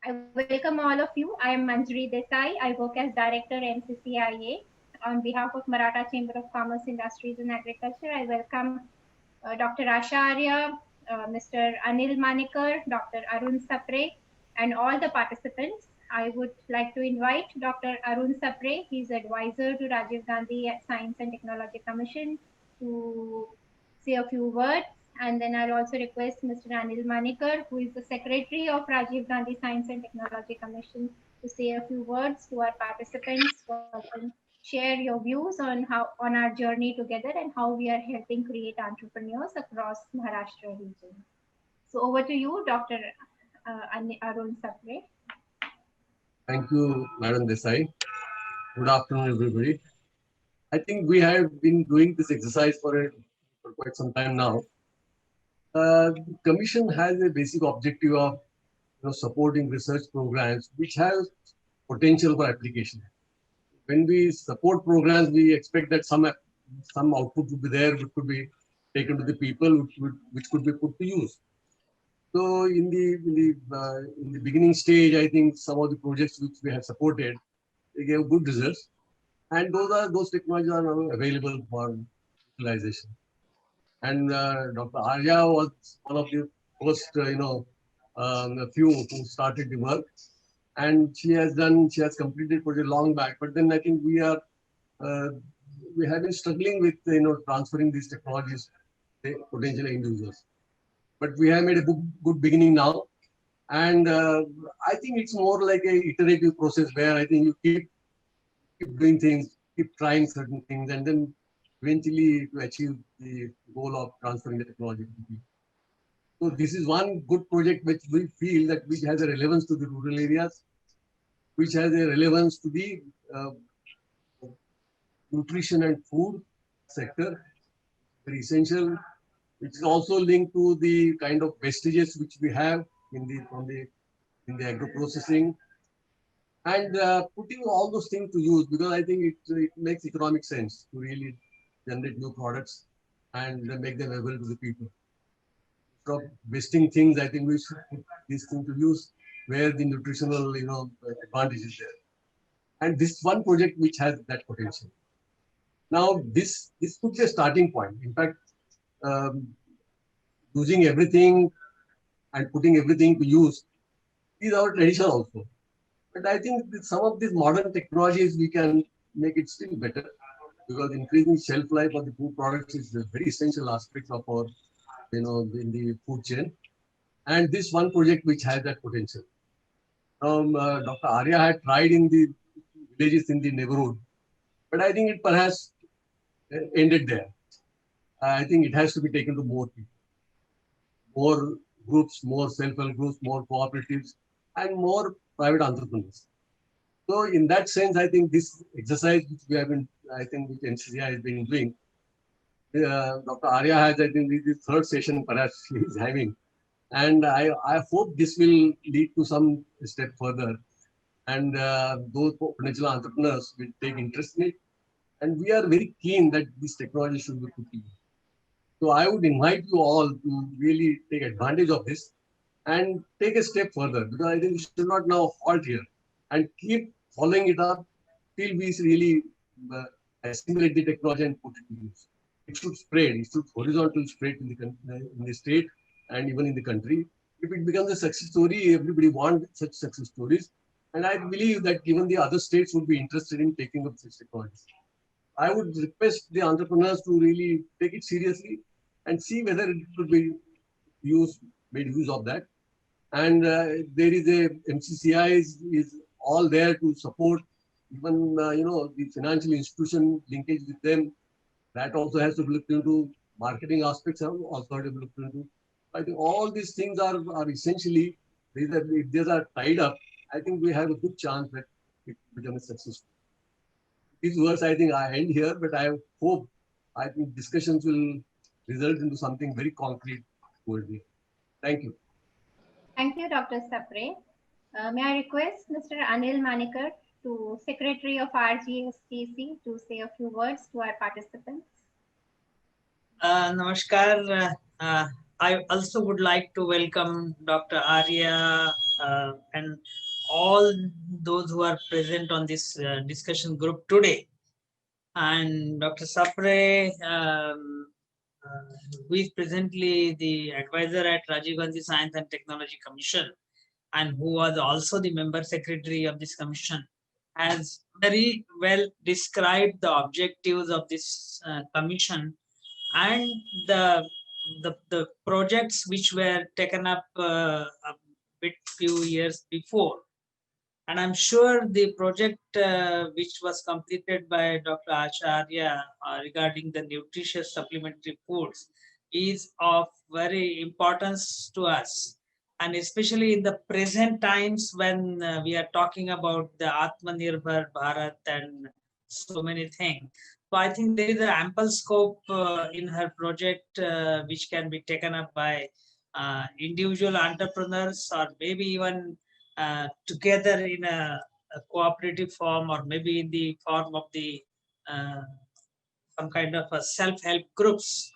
I welcome all of you. I am Manjari Desai. I work as Director MCCIA on behalf of Maratha Chamber of Commerce, Industries and Agriculture. I welcome Dr. Asha Arya, Mr. Anil Manikar, Dr. Arun Sapre, and all the participants. I would like to invite Dr. Arun Sapre. He is advisor to Rajiv Gandhi Science and Technology Commission to say a few words. And then I'll also request Mr. Anil Manikar, who is the Secretary of Rajiv Gandhi Science and Technology Commission, to say a few words to our participants. Welcome. Share your views on our journey together and how we are helping create entrepreneurs across Maharashtra region. So over to you, Dr. Arun Sapre. Thank you, Madam Desai. Good afternoon, everybody. I think we have been doing this exercise for quite some time now. The Commission has a basic objective of supporting research programs which have potential for application. When we support programs, we expect that some output would be there, which could be taken to the people, which could be put to use. So in the beginning stage, I think some of the projects which we have supported, they gave good results, and those technologies are now available for utilization. And Dr. Arya was one of the first, a few who started the work, and she has completed project long back. But then I think uh, we have been struggling with transferring these technologies to potential end users. But we have made a good beginning now, and I think it's more like a iterative process where I think you keep doing things, keep trying certain things, and then eventually to achieve the goal of transferring the technology to people. So this is one good project which we feel that which has a relevance to the rural areas, which has a relevance to the uh, nutrition and food sector, very essential, which is also linked to the kind of vestiges which we have in the agro processing, and putting all those things to use, because I think it makes economic sense to really generate new products and make them available to the people. Stop wasting things. I think we should put these things to use where the nutritional advantage is there. And this one project which has that potential. Now this could be a starting point. In fact, um, using everything and putting everything to use is our tradition also. But I think with some of these modern technologies, we can make it still better, because increasing shelf life of the food products is a very essential aspect of our, in the food chain. And this one project which has that potential. Dr. Arya had tried in the villages in the neighborhood, but I think it perhaps ended there. I think it has to be taken to more people, more groups, more self-help groups, more cooperatives, and more private entrepreneurs. So in that sense, I think this exercise which we have been, I think which NCCI has been doing, Dr. Arya has, I think, this is third session perhaps she is having. And I hope this will lead to some step further. And those potential entrepreneurs will take interest in it. And we are very keen that this technology should be put to use. So I would invite you all to really take advantage of this and take a step further, because I think we should not now halt here and keep following it up till we really uh, assimilate the technology and put it to use. It should spread. It should horizontal spread in the state and even in the country. If it becomes a success story, everybody wants such success stories. And I believe that even the other states would be interested in taking up such technologies. I would request the entrepreneurs to really take it seriously and see whether it could be made use of that. And there is a MCCI is all there to support even the financial institution linkage with them. That also has to be looked into. Marketing aspects have also have to be looked into. I think all these things are essentially, if these are tied up, I think we have a good chance that it becomes successful. These words, I think, I end here, but I think discussions will result into something very concrete towards the end. Thank you. Thank you, Dr. Sapre. May I request Mr. Anil Manikar, to Secretary of RGSTC, to say a few words to our participants? Namaskar. I also would like to welcome Dr. Arya and all those who are present on this discussion group today. And Dr. Sapre, who is presently the advisor at Rajiv Gandhi Science and Technology Commission, and who was also the member secretary of this commission, has very well described the objectives of this commission and the projects which were taken up a bit few years before. And I'm sure the project which was completed by Dr. Acharya regarding the nutritious supplementary foods is of very importance to us. And especially in the present times when we are talking about the Atmanirbhar Bharat and so many things. So I think there is an ample scope in her project which can be taken up by individual entrepreneurs or maybe even together in a cooperative form, or maybe in the form of the some kind of a self-help groups.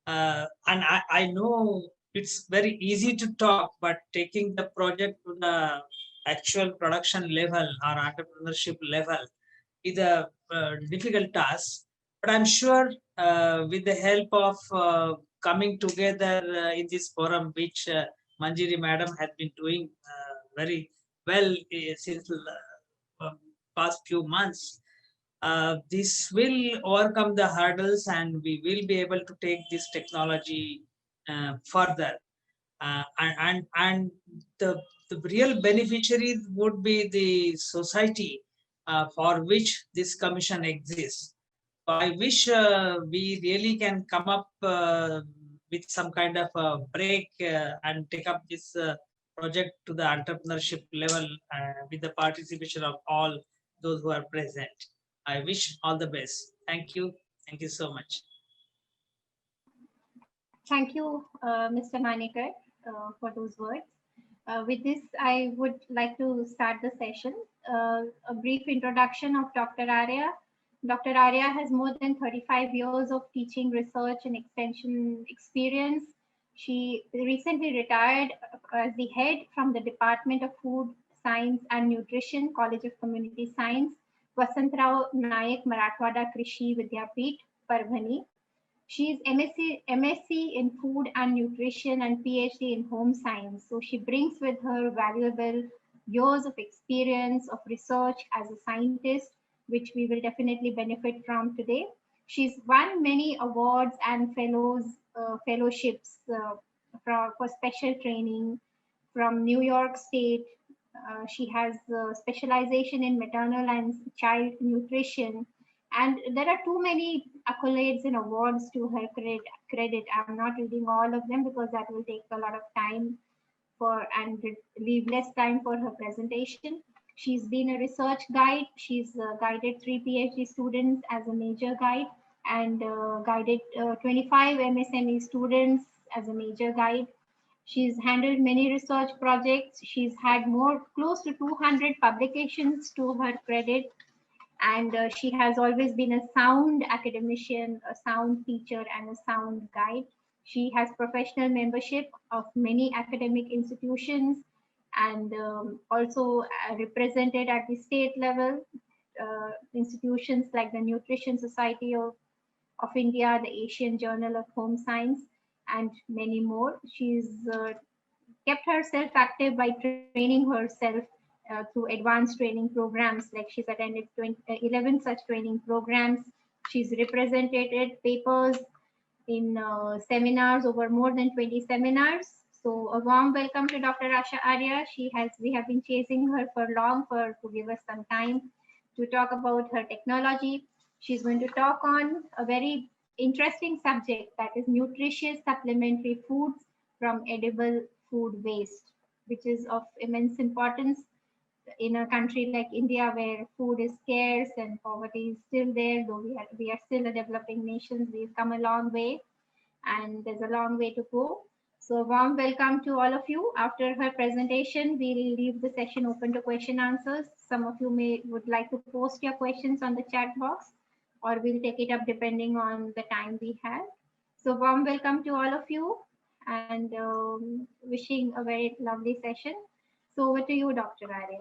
And I know it's very easy to talk, but taking the project to the actual production level or entrepreneurship level is a difficult task. But I'm sure with the help of coming together in this forum, which Manjiri Madam has been doing very well since past few months, this will overcome the hurdles and we will be able to take this technology further. And the real beneficiaries would be the society for which this commission exists. So I wish we really can come up with some kind of a break and take up this project to the entrepreneurship level with the participation of all those who are present. I wish all the best. Thank you. Thank you so much. Thank you, Mr. Manekar, for those words. With this, I would like to start the session. A brief introduction of Dr. Arya. Dr. Arya has more than 35 years of teaching, research, and extension experience. She recently retired as the head from the Department of Food Science and Nutrition, College of Community Science, Vasantrao Nayak Marathwada Krishi Vidyapeeth, Parbhani. She is MSc in Food and Nutrition and PhD in Home Science. So she brings with her valuable years of experience of research as a scientist, which we will definitely benefit from today. She's won many awards and fellowships for special training from New York State. She has specialization in maternal and child nutrition. And there are too many accolades and awards to her credit. I'm not reading all of them because that will take a lot of time and leave less time for her presentation. She's been a research guide. She's guided 3 PhD students as a major guide and guided 25 MSME students as a major guide. She's handled many research projects. She's had close to 200 publications to her credit. And she has always been a sound academician, a sound teacher, and a sound guide. She has professional membership of many academic institutions and also represented at the state level institutions like the Nutrition Society of India, the Asian Journal of Home Science, and many more. She's kept herself active by training herself through advanced training programs. Like she's attended 11 such training programs. She's represented papers in seminars, over more than 20 seminars. So a warm welcome to Dr. Asha Arya. We have been chasing her for long to give us some time to talk about her technology. She's going to talk on a very interesting subject, that is nutritious supplementary foods from edible food waste, which is of immense importance in a country like India, where food is scarce and poverty is still there. Though we are still a developing nation, we've come a long way and there's a long way to go. So warm welcome to all of you. After her presentation, we'll leave the session open to question answers. Some of you would like to post your questions on the chat box, or we'll take it up depending on the time we have. So warm welcome to all of you, and wishing a very lovely session. So over to you, Dr. Arya.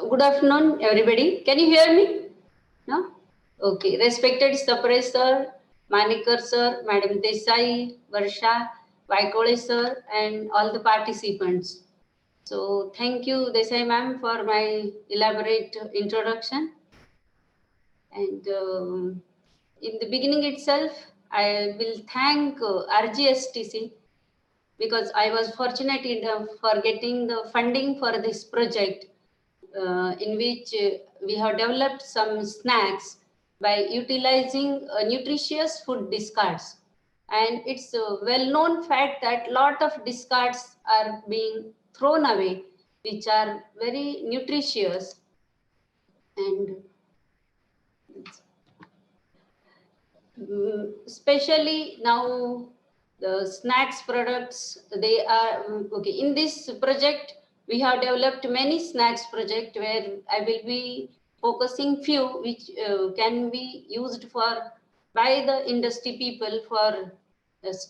Good afternoon, everybody. Can you hear me? No? Okay. Respected Sapre sir, Manikar sir, Madam Desai, Varsha, Vaikole sir, and all the participants. So thank you, Desai ma'am, for my elaborate introduction. And in the beginning itself, I will thank RGSTC because I was fortunate enough for getting the funding for this project, in which we have developed some snacks by utilizing nutritious food discards. And it's a well-known fact that lot of discards are being thrown away, which are very nutritious. And especially now the snacks products, they are okay. In this project, we have developed many snacks project where I will be focusing few which can be used for by the industry people for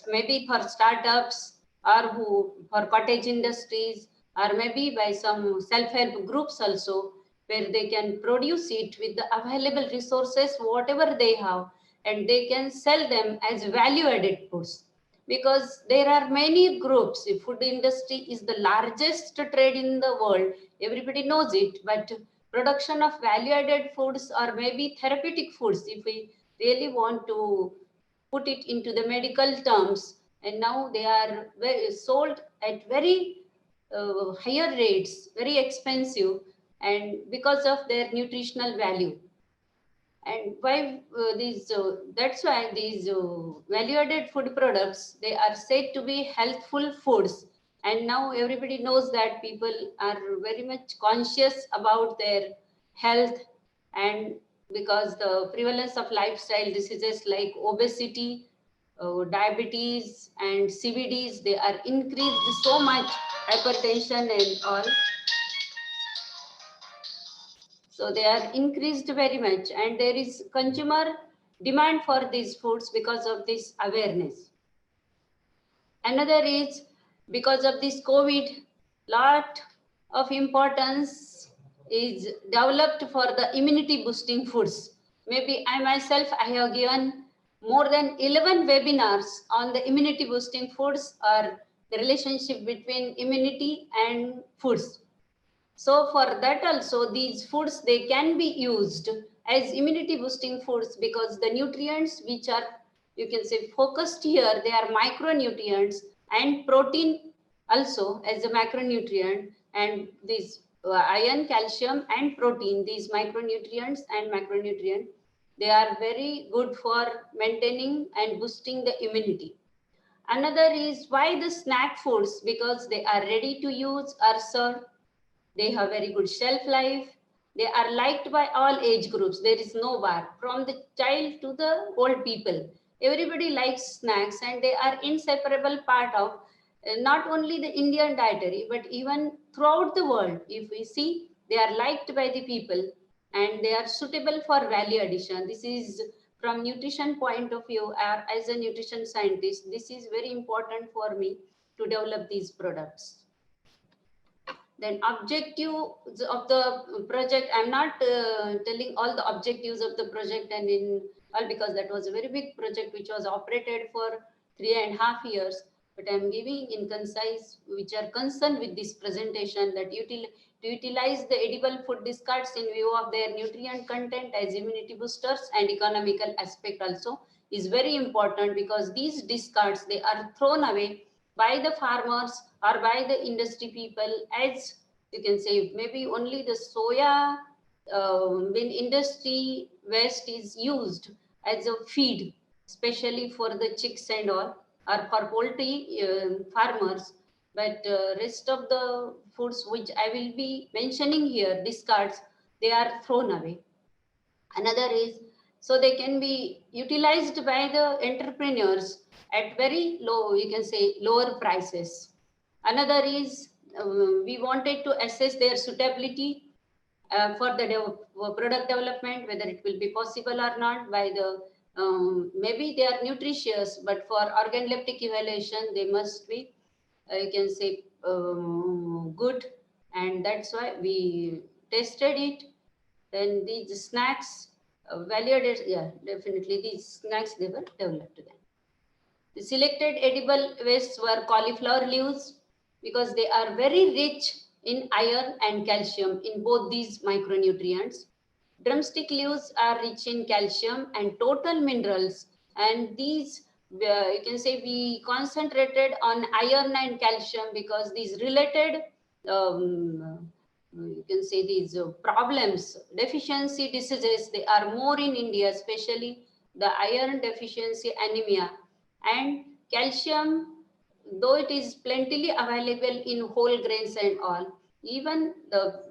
maybe for startups or who for cottage industries or maybe by some self-help groups also, where they can produce it with the available resources whatever they have, and they can sell them as value added foods. Because there are many groups. The food industry is the largest trade in the world, everybody knows it, but production of value added foods or maybe therapeutic foods, if we really want to put it into the medical terms, and now they are sold at very higher rates, very expensive, and because of their nutritional value. And why that's why these value added food products, they are said to be healthful foods. And now everybody knows that people are very much conscious about their health, and because the prevalence of lifestyle diseases like obesity, diabetes and CVDs, they are increased so much, hypertension and all. So they are increased very much, and there is consumer demand for these foods because of this awareness. Another is because of this COVID, lot of importance is developed for the immunity boosting foods. Maybe I myself, I have given more than 11 webinars on the immunity boosting foods or the relationship between immunity and foods. So for that also, these foods, they can be used as immunity boosting foods because the nutrients which are, you can say, focused here, they are micronutrients, and protein also as a macronutrient, and these iron, calcium and protein, these micronutrients and macronutrient, they are very good for maintaining and boosting the immunity. Another is why the snack foods, because they are ready to use or serve. They have very good shelf life. They are liked by all age groups. There is no bar, from the child to the old people. Everybody likes snacks, and they are inseparable part of not only the Indian dietary, but even throughout the world. If we see, they are liked by the people and they are suitable for value addition. This is from nutrition point of view, or as a nutrition scientist, this is very important for me to develop these products. Then objectives of the project, I'm not telling all the objectives of the project and in all, because that was a very big project which was operated for 3.5 years, but I'm giving in concise which are concerned with this presentation, that to utilize the edible food discards in view of their nutrient content as immunity boosters and economical aspect also is very important, because these discards, they are thrown away by the farmers or by the industry people, as you can say, maybe only the soya when industry waste is used as a feed, especially for the chicks and all, or for poultry farmers. But rest of the foods which I will be mentioning here, discards, they are thrown away. Another is, so they can be utilized by the entrepreneurs at very low, you can say, lower prices. Another is we wanted to assess their suitability for the product development, whether it will be possible or not by the, maybe they are nutritious, but for organoleptic evaluation, they must be you can say good, and that's why we tested it. Then these snacks validated, yeah, definitely these snacks they were developed then. The selected edible wastes were cauliflower leaves because they are very rich in iron and calcium in both these micronutrients. Drumstick leaves are rich in calcium and total minerals, and these you can say we concentrated on iron and calcium because these related you can say these problems, deficiency diseases, they are more in India, especially the iron deficiency anemia. And calcium, though it is plentifully available in whole grains and all, even the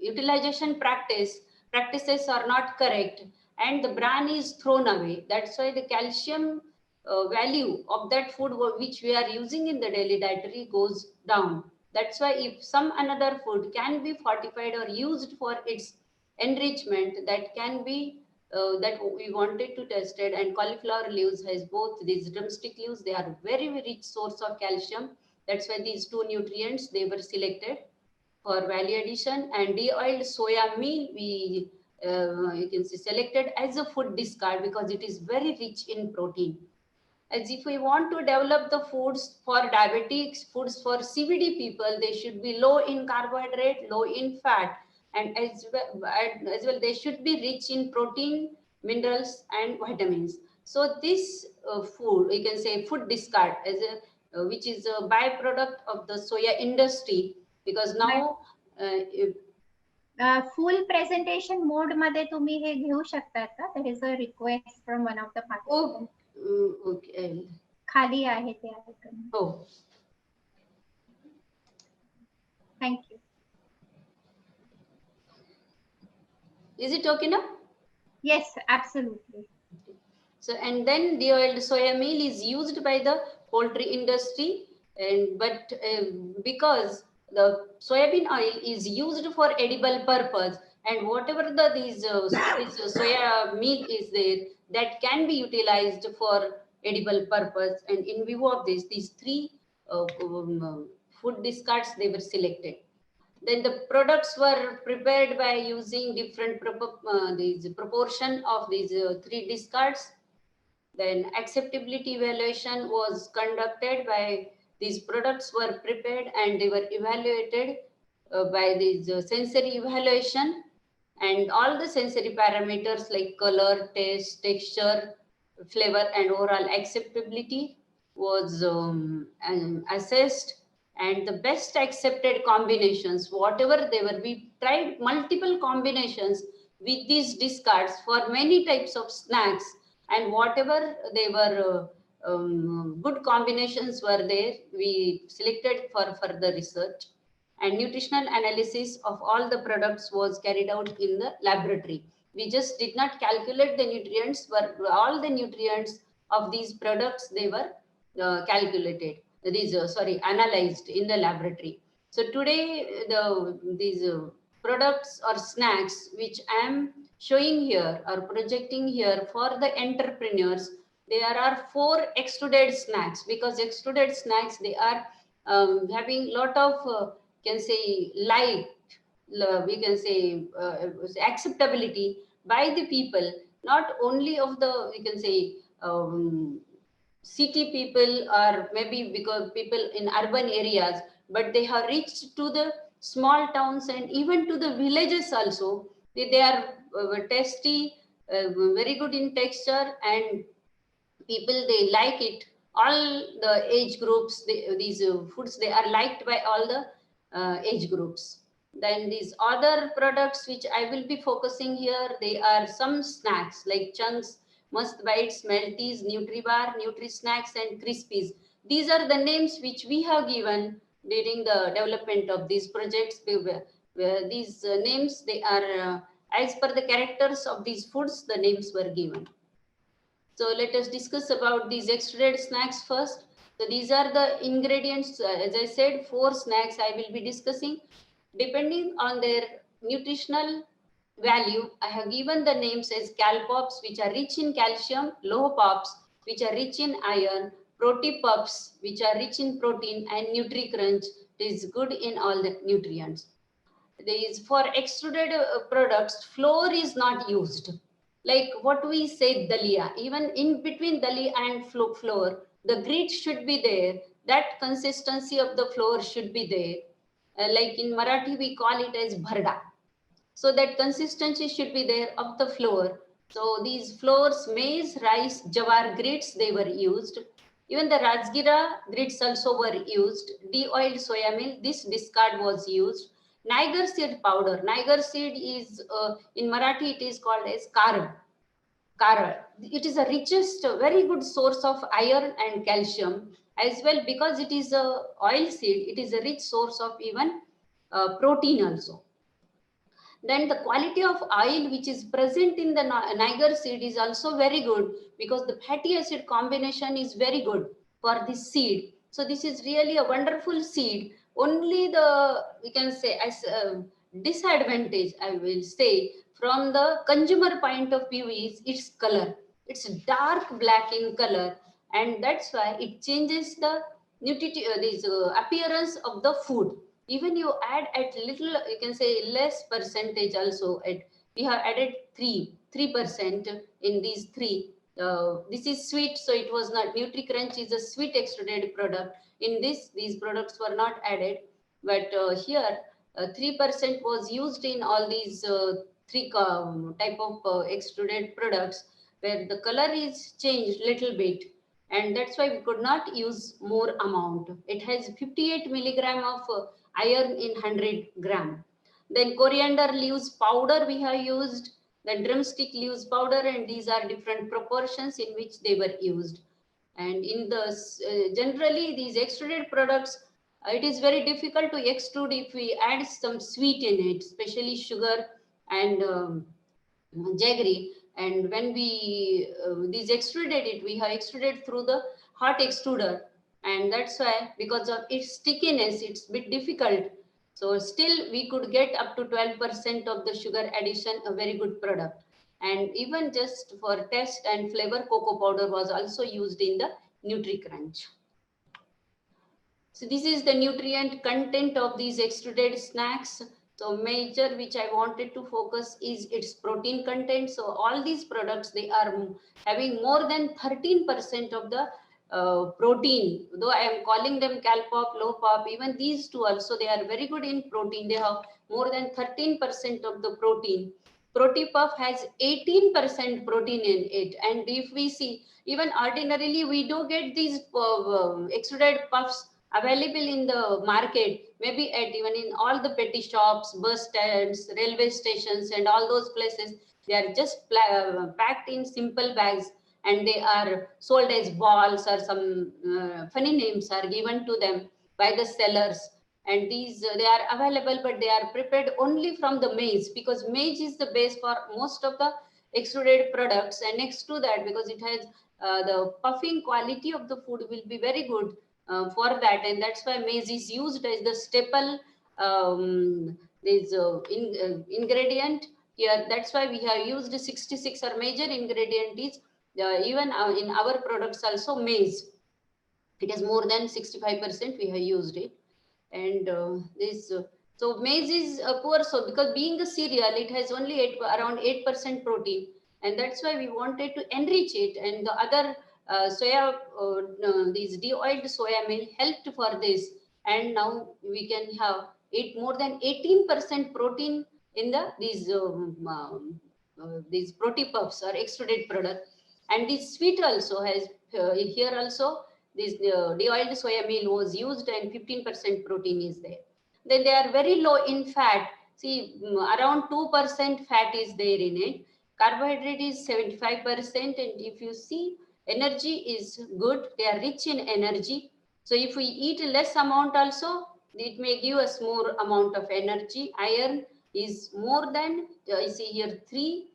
utilization practices are not correct, and the bran is thrown away. That's why the calcium value of that food which we are using in the daily dietary goes down. That's why if some another food can be fortified or used for its enrichment, that can be that we wanted to test it. And cauliflower leaves has both these drumstick leaves, they are very, very rich source of calcium. That's why these two nutrients they were selected for value addition. And de-oiled soya meal we you can see selected as a food discard because it is very rich in protein. As if we want to develop the foods for diabetics, foods for CVD people, they should be low in carbohydrate, low in fat, and as well they should be rich in protein, minerals, and vitamins. So this food, you can say food discard as a which is a byproduct of the soya industry, because now full presentation mode मध्ये तुम्ही हे घेऊ शकता का? There is a request from one of the participants. okay. खाली आहे ते icon. Oh, Thank you. is it okay now? Yes, absolutely. So, and then de-oiled soya meal is used by the poultry industry, and but because the soybean oil is used for edible purpose, and whatever these soya meal is there, that can be utilized for edible purpose. And in view of this, these three food discards they were selected. Then the products were prepared by using different these proportion of these three discards. Then acceptability evaluation was conducted by these products were prepared and they were evaluated by these sensory evaluation, and all the sensory parameters like color, taste, texture, flavor, and overall acceptability was assessed. And the best accepted combinations, whatever they were, we tried multiple combinations with these discards for many types of snacks, and whatever they were good combinations were there, we selected for further research. And nutritional analysis of all the products was carried out in the laboratory. We just did not calculate the nutrients, but all the nutrients of these products they were calculated. These analyzed in the laboratory. So today these products or snacks which I am showing here or projecting here for the entrepreneurs, there are 4 extruded snacks, because extruded snacks they are having lot of can say we can say acceptability by the people, not only of the we can say city people or maybe because people in urban areas, but they have reached to the small towns and even to the villages also. They are tasty, very good in texture, and people they like it. All the age groups, these foods they are liked by all the age groups. Then these other products which I will be focusing here, they are some snacks like chunks, must bites, melties, nutribar, nutri snacks, and crispies. These are the names which we have given during the development of these projects. Where these names they are as per the characters of these foods, the names were given. So let us discuss about these extruded snacks first. So these are the ingredients. As I said, 4 snacks I will be discussing. Depending on their nutritional value, I have given the names as calpops, which are rich in calcium, low pops, which are rich in iron, Protipuffs, which are rich in protein, and NutriCrunch, it is good in all the nutrients. For extruded products, flour is not used. Like what we say, dalia, even in between dalia and flour, the grit should be there. That consistency of the flour should be there. Like in Marathi, we call it as bharda. So that consistency should be there of the flour. So these flours, maize, rice, jawar grits, they were used. Even the Rajgira grits also were used. De-oiled soya meal, this discard was used. Niger seed powder. Niger seed is, in Marathi, it is called as karal. Karal. It is the richest, very good source of iron and calcium as well, because it is a oil seed. It is a rich source of even protein also. Then the quality of oil which is present in the Niger seed is also very good, because the fatty acid combination is very good for this seed. So this is really a wonderful seed. Only the, we can say, as disadvantage, I will say, from the consumer point of view is its color. It's dark black in color, and that's why it changes the appearance of the food. Even you add at little, you can say less percentage also. We have added 3% in these three. This is sweet, so it was not. NutriCrunch is a sweet extruded product. In this, these products were not added, but here 3% was used in all these three type of extruded products, where the color is changed little bit, and that's why we could not use more amount. It has 58 milligram of iron in 100 gram. Then coriander leaves powder we have used, then drumstick leaves powder, and these are different proportions in which they were used. And in the generally these extruded products, it is very difficult to extrude if we add some sweet in it, especially sugar and jaggery. And when we these extruded it, we have extruded through the hot extruder, and that's why, because of its stickiness, it's a bit difficult. So still we could get up to 12% of the sugar addition, a very good product. And even just for taste and flavor, cocoa powder was also used in the NutriCrunch. So this is the nutrient content of these extruded snacks. So major which I wanted to focus is its protein content. So all these products, they are having more than 13% of the protein. Though I am calling them Calpop, Low Pop, even these two also, they are very good in protein. They have more than 13% of the protein. Protipuff has 18% protein in it. And if we see, even ordinarily, we do get these extruded puffs available in the market, maybe at even in all the petty shops, bus stands, railway stations, and all those places. They are just packed in simple bags, and they are sold as balls, or some funny names are given to them by the sellers. And these they are available, but they are prepared only from the maize, because maize is the base for most of the extruded products. And next to that, because it has the puffing quality of the food will be very good for that, and that's why maize is used as the staple ingredient here. That's why we have used 66, or major ingredient is even in our products also maize. It is more than 65% we have used it. And so maize is poor, so because being a cereal, it has only around 8% protein, and that's why we wanted to enrich it. And the other these de-oiled soya meal helped for this, and now we can have more than 18% protein in these Protipuffs or extruded product. And this sweet also has here also this de-oiled soya meal was used, and 15% protein is there. Then they are very low in fat. See, around 2% fat is there in it. Carbohydrate is 75%, and if you see, energy is good. They are rich in energy. So if we eat less amount also, it may give us more amount of energy. Iron is more than, you see here 3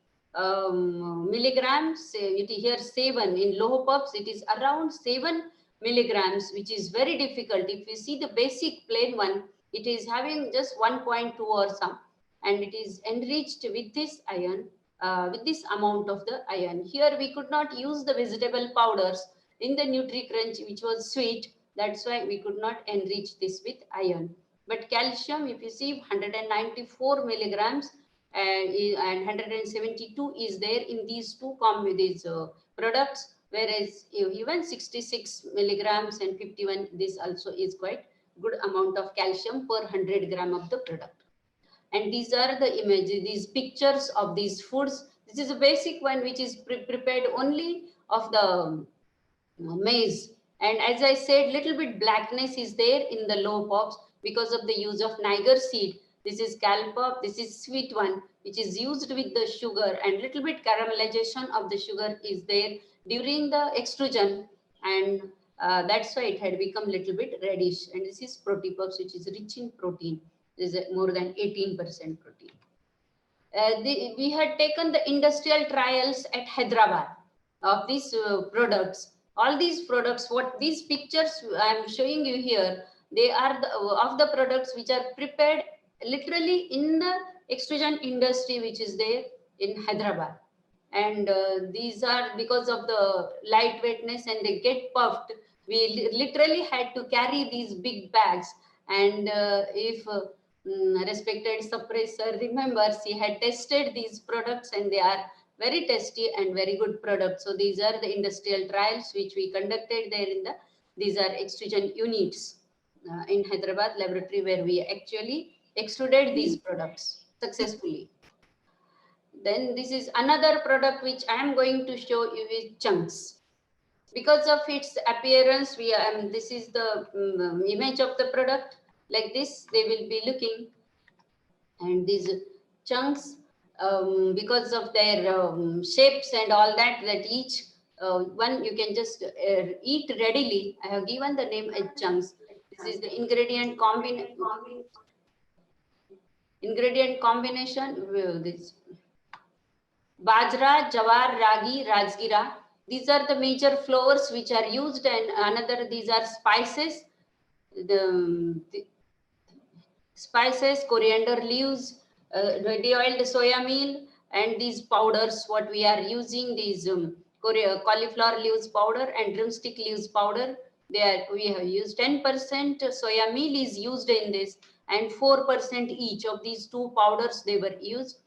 milligrams. It here 7. In low puffs, it is around 7 milligrams, which is very difficult. If you see the basic plain one, it is having just 1.2 or some, and it is enriched with this iron, with this amount of the iron. Here we could not use the vegetable powders. in the NutriCrunch, which was sweet. That's why we could not enrich this with iron. But calcium, if you see 194 milligrams and 172 is there in these two products, whereas even 66 milligrams and 51, this also is quite good amount of calcium per 100 gram of the product. And these are the images, these pictures of these foods. This is a basic one which is prepared only of the maize. And as I said, little bit blackness is there in the low pops because of the use of Niger seed. This is calpop, this is sweet one, which is used with the sugar, and little bit caramelization of the sugar is there during the extrusion, and that's why it had become little bit reddish. And this is proteopuffs, which is rich in protein. This is more than 18% protein. We had taken the industrial trials at Hyderabad of these products. All these products, what these pictures I am showing you here, they are of the products which are prepared literally in the extrusion industry, which is there in Hyderabad. And these are because of the lightweightness, and they get puffed. We literally had to carry these big bags. And if respected suppressor remembers, he had tested these products, and they are very tasty and very good products. So these are the industrial trials which we conducted there in the, these are extrusion units in Hyderabad laboratory, where we actually extruded these products successfully. Then this is another product which I am going to show you is chunks. Because of its appearance, this is the image of the product. Like this, they will be looking. And these chunks, because of their shapes and all that, that each one you can just eat readily. I have given the name as chunks. This is the ingredient combination. This Bajra, Jawar, Ragi, Rajgira. These are the major flours which are used, and another, these are spices. The spices, coriander leaves, de-oiled soya meal, and these powders, what we are using, these cauliflower leaves powder and drumstick leaves powder. We have used 10% soya meal is used in this, and 4% each of these two powders they were used.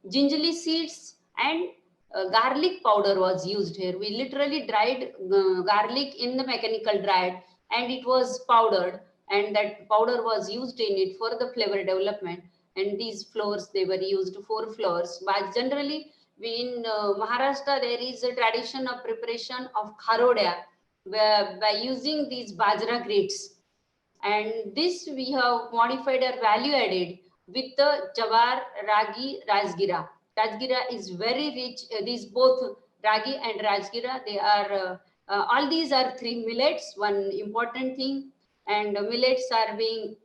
Gingerly seeds and garlic powder was used here. We literally dried garlic in the mechanical dryer, and it was powdered, and that powder was used in it for the flavor development. And these flours, they were used, 4 flours. But generally, in Maharashtra, there is a tradition of preparation of kharodia by using these bajra grits. And this we have modified or value added with the jawar, ragi, rajgira. Rajgira is very rich. These both ragi and rajgira, they are all these are 3 millets. One important thing, and millets are being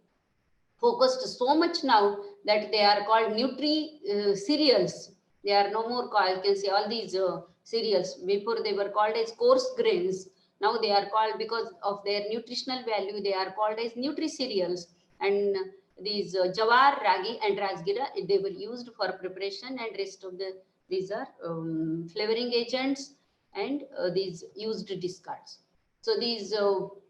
focused so much now that they are called nutri cereals. They are no more called, you can say, all these cereals. Before they were called as coarse grains. Now they are called, because of their nutritional value, they are called as nutri cereals. And these jawar, ragi, and rajgira, they were used for preparation, and rest of these are flavoring agents and these used discards. So these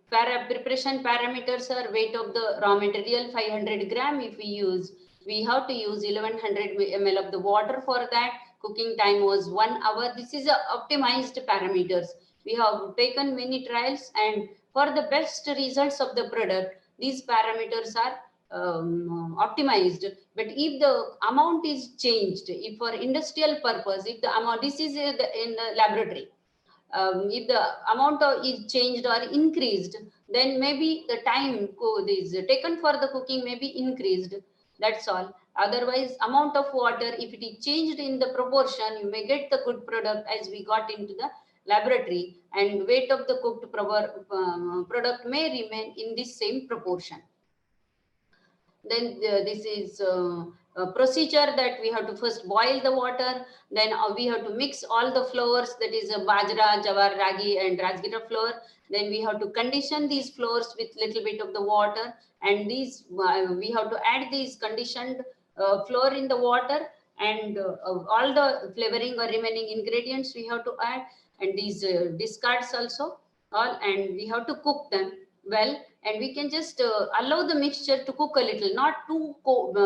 preparation parameters are weight of the raw material 500 gram. If we have to use 1100 ml of the water for that. Cooking time was 1 hour. This is optimized parameters. We have taken many trials, and for the best results of the product, these parameters are optimized. But if the amount is changed, if for industrial purpose, if the amount, this is in the laboratory, if the amount is changed or increased, then maybe the time is taken for the cooking may be increased. That's all. Otherwise, amount of water, if it is changed in the proportion, you may get the good product as we got into the laboratory, and weight of the cooked product may remain in this same proportion. Then this is a procedure that we have to first boil the water, then we have to mix all the flours, that is bajra, jawar, ragi, and rajgira flour. Then we have to condition these flours with little bit of the water, and these we have to add these conditioned flour in the water, and all the flavoring or remaining ingredients we have to add, and these discards also all, and we have to cook them well, and we can just allow the mixture to cook a little, not too cold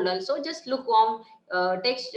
also, just lukewarm, this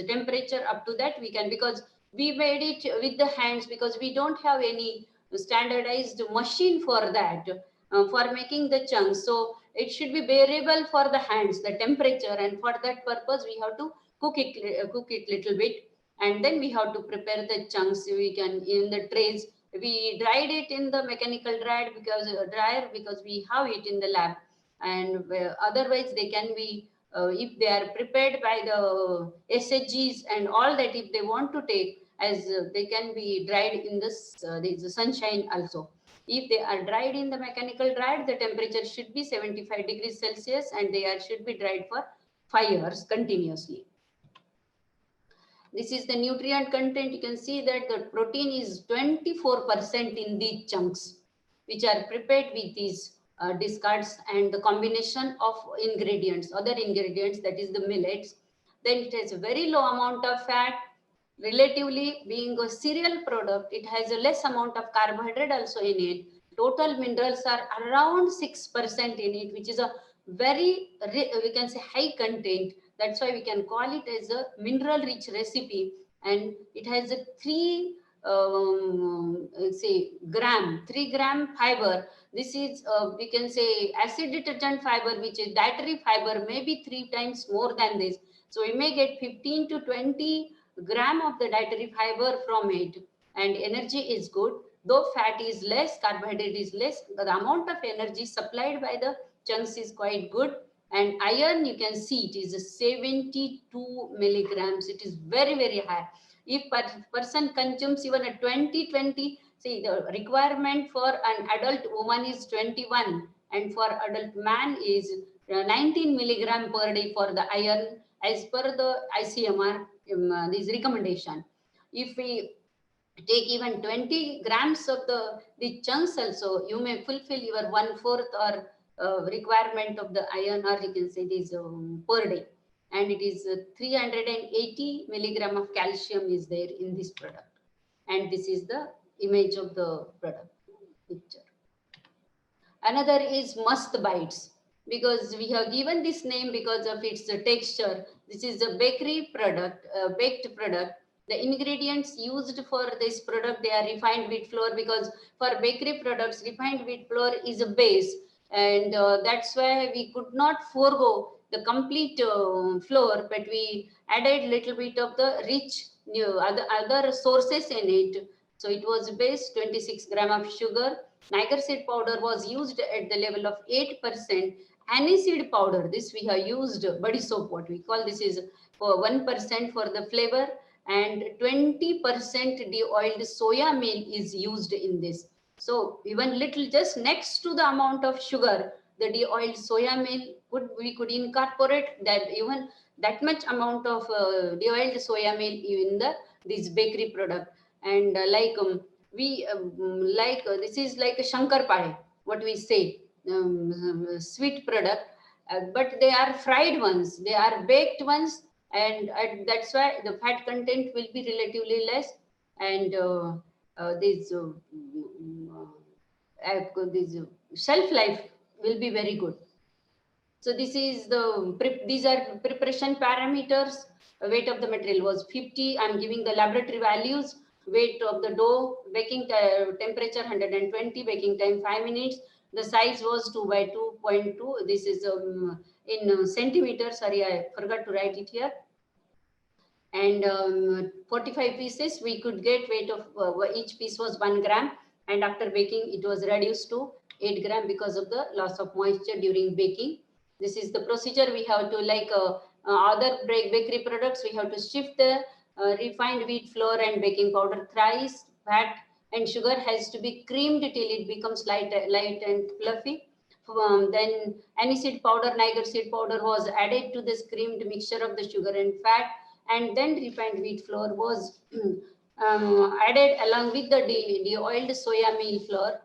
temperature up to that we can, because we made it with the hands, because we don't have any standardized machine for that, for making the chunks. So it should be bearable for the hands, the temperature, and for that purpose we have to cook it little bit, and then we have to prepare the chunks. We can in the trays, we dried it in the mechanical dryer because we have it in the lab, and otherwise they can be if they are prepared by the SHGs and all that, if they want to take, as they can be dried in this the sunshine also. If they are dried in the mechanical dryer, the temperature should be 75 degrees Celsius, and they should be dried for 5 hours continuously. This is the nutrient content. You can see that the protein is 24% in these chunks, which are prepared with these discards and the combination of ingredients, other ingredients, that is the millets. Then it has a very low amount of fat. Relatively, being a cereal product, it has a less amount of carbohydrate also in it. Total minerals are around 6% in it, which is a very, we can say, high content. That's why we can call it as a mineral rich recipe. And it has a 3 gram fiber. This is we can say acid detergent fiber, which is dietary fiber, maybe 3 times more than this. So we may get 15 to 20 gram of the dietary fiber from it, and energy is good. Though fat is less, carbohydrate is less, the amount of energy supplied by the chunks is quite good. And iron, you can see it is 72 milligrams. It is very, very high. If a person consumes even a 20, see, the requirement for an adult woman is 21, and for adult man is 19 milligram per day for the iron, as per the ICMR this recommendation. If we take even 20 grams of the chunks also, you may fulfill your 1/4 or requirement of the iron, or you can say this per day. And it is 380 milligram of calcium is there in this product. And this is the image of the product picture. Another is Mast Bites, because we have given this name because of its texture. This is a bakery product, baked product. The ingredients used for this product, they are refined wheat flour, because for bakery products, refined wheat flour is a base. And that's why we could not forego the complete flour, but we added little bit of the rich other sources in it. So it was base, 26 gram of sugar. Niger powder was used at the level of 8%. Aniseed powder, this we have used body soap, what we call this is for 1% for the flavor, and 20% de-oiled soya meal is used in this. So even little, just next to the amount of sugar, the de-oiled soya meal, we could incorporate that, even that much amount of de-oiled soya meal in this bakery product. And this is like a shankar pie, what we say, sweet product, but they are fried ones, they are baked ones, and that's why the fat content will be relatively less, and this shelf life will be very good. So this is these are preparation parameters. Weight of the material was 50. I'm giving the laboratory values. Weight of the dough, baking temperature 120, baking time 5 minutes. The size was 2 by 2.2. This is in centimeters. Sorry, I forgot to write it here. And 45 pieces, we could get weight of each piece was 1 gram. And after baking, it was reduced to 8 gram because of the loss of moisture during baking. This is the procedure. We have to, like other bakery products, we have to shift the refined wheat flour and baking powder thrice. Fat and sugar has to be creamed till it becomes light and fluffy. Then aniseed powder, Niger seed powder was added to this creamed mixture of the sugar and fat, and then refined wheat flour was added along with the de-oiled soya meal flour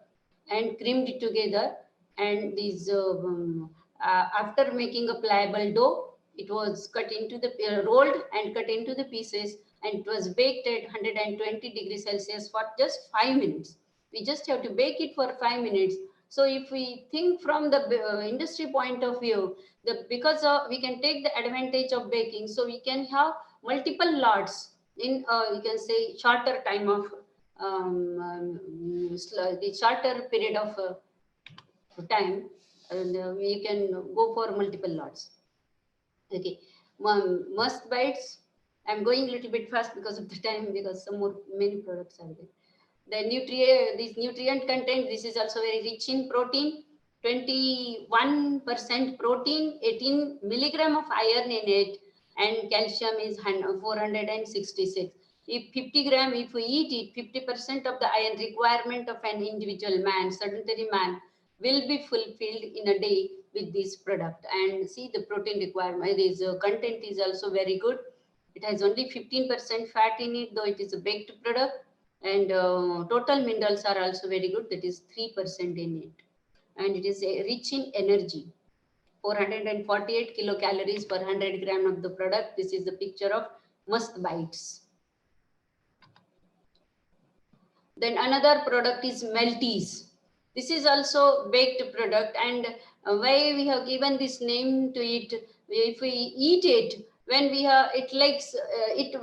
and creamed it together. And these after making a pliable dough, it was cut into the rolled and cut into the pieces, and it was baked at 120 degrees Celsius for just 5 minutes. We just have to bake it for 5 minutes. So if we think from the industry point of view, because we can take the advantage of baking, so we can have multiple lots in you can say shorter time of the shorter period of time, and we can go for multiple lots. Okay, must bites. I'm going a little bit fast because of the time, because many products are there. This nutrient content, this is also very rich in protein. 21% protein, 18 milligram of iron in it, and calcium is 466. If 50 gram, if we eat it, 50% of the iron requirement of an individual man, sedentary man, will be fulfilled in a day with this product. And see, the protein requirement, this content is also very good. It has only 15% fat in it, though it is a baked product. And total minerals are also very good, that is 3% in it. And it is rich in energy. 448 kilocalories per 100 gram of the product. This is the picture of Must Bites. Then another product is Melties. This is also baked product, and why we have given this name to it, if we eat it, when we have, it likes, it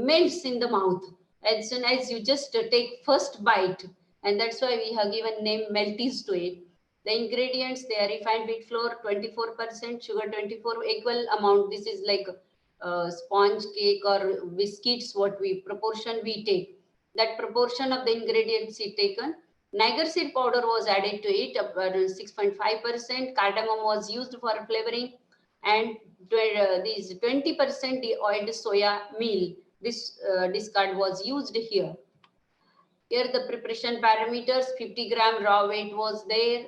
melts in the mouth as soon as you just take first bite, and that's why we have given name Melties to it. The ingredients, they are refined wheat flour 24%, sugar 24, equal amount. This is like sponge cake or biscuits, what proportion we take. That proportion of the ingredients is taken. Niger seed powder was added to it, about 6.5%. Cardamom was used for flavoring, and these 20% oiled soya meal. This discard was used here. Here the preparation parameters: 50 gram raw weight was there,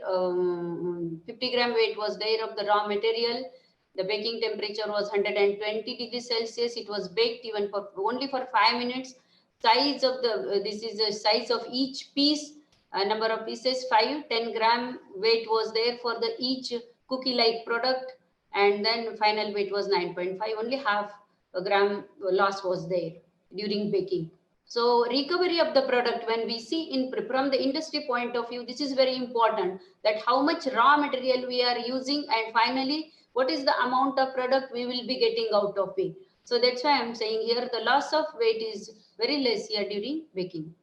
50 gram weight was there of the raw material. The baking temperature was 120 degrees Celsius. It was baked even for only for 5 minutes. Size of the, this is the size of each piece, number of pieces 5, 10 gram weight was there for the each cookie like product, and then final weight was 9.5, only half a gram loss was there during baking. So recovery of the product, when we see from the industry point of view, this is very important, that how much raw material we are using, and finally what is the amount of product we will be getting out of it. So that's why I'm saying here the loss of weight is very less here during baking.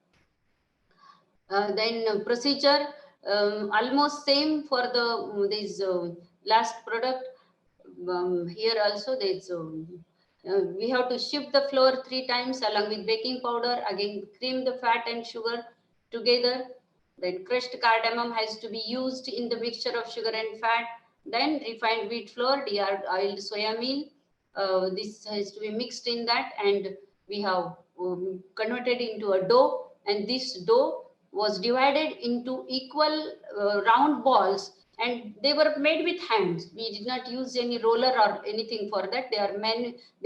Then procedure, almost same for the this last product. Here also there's we have to shift the flour 3 times along with baking powder. Again, cream the fat and sugar together. Then crushed cardamom has to be used in the mixture of sugar and fat. Then refined wheat flour, oiled soya meal. This has to be mixed in that, and we have converted into a dough. And this dough was divided into equal round balls, and they were made with hands. We did not use any roller or anything for that. They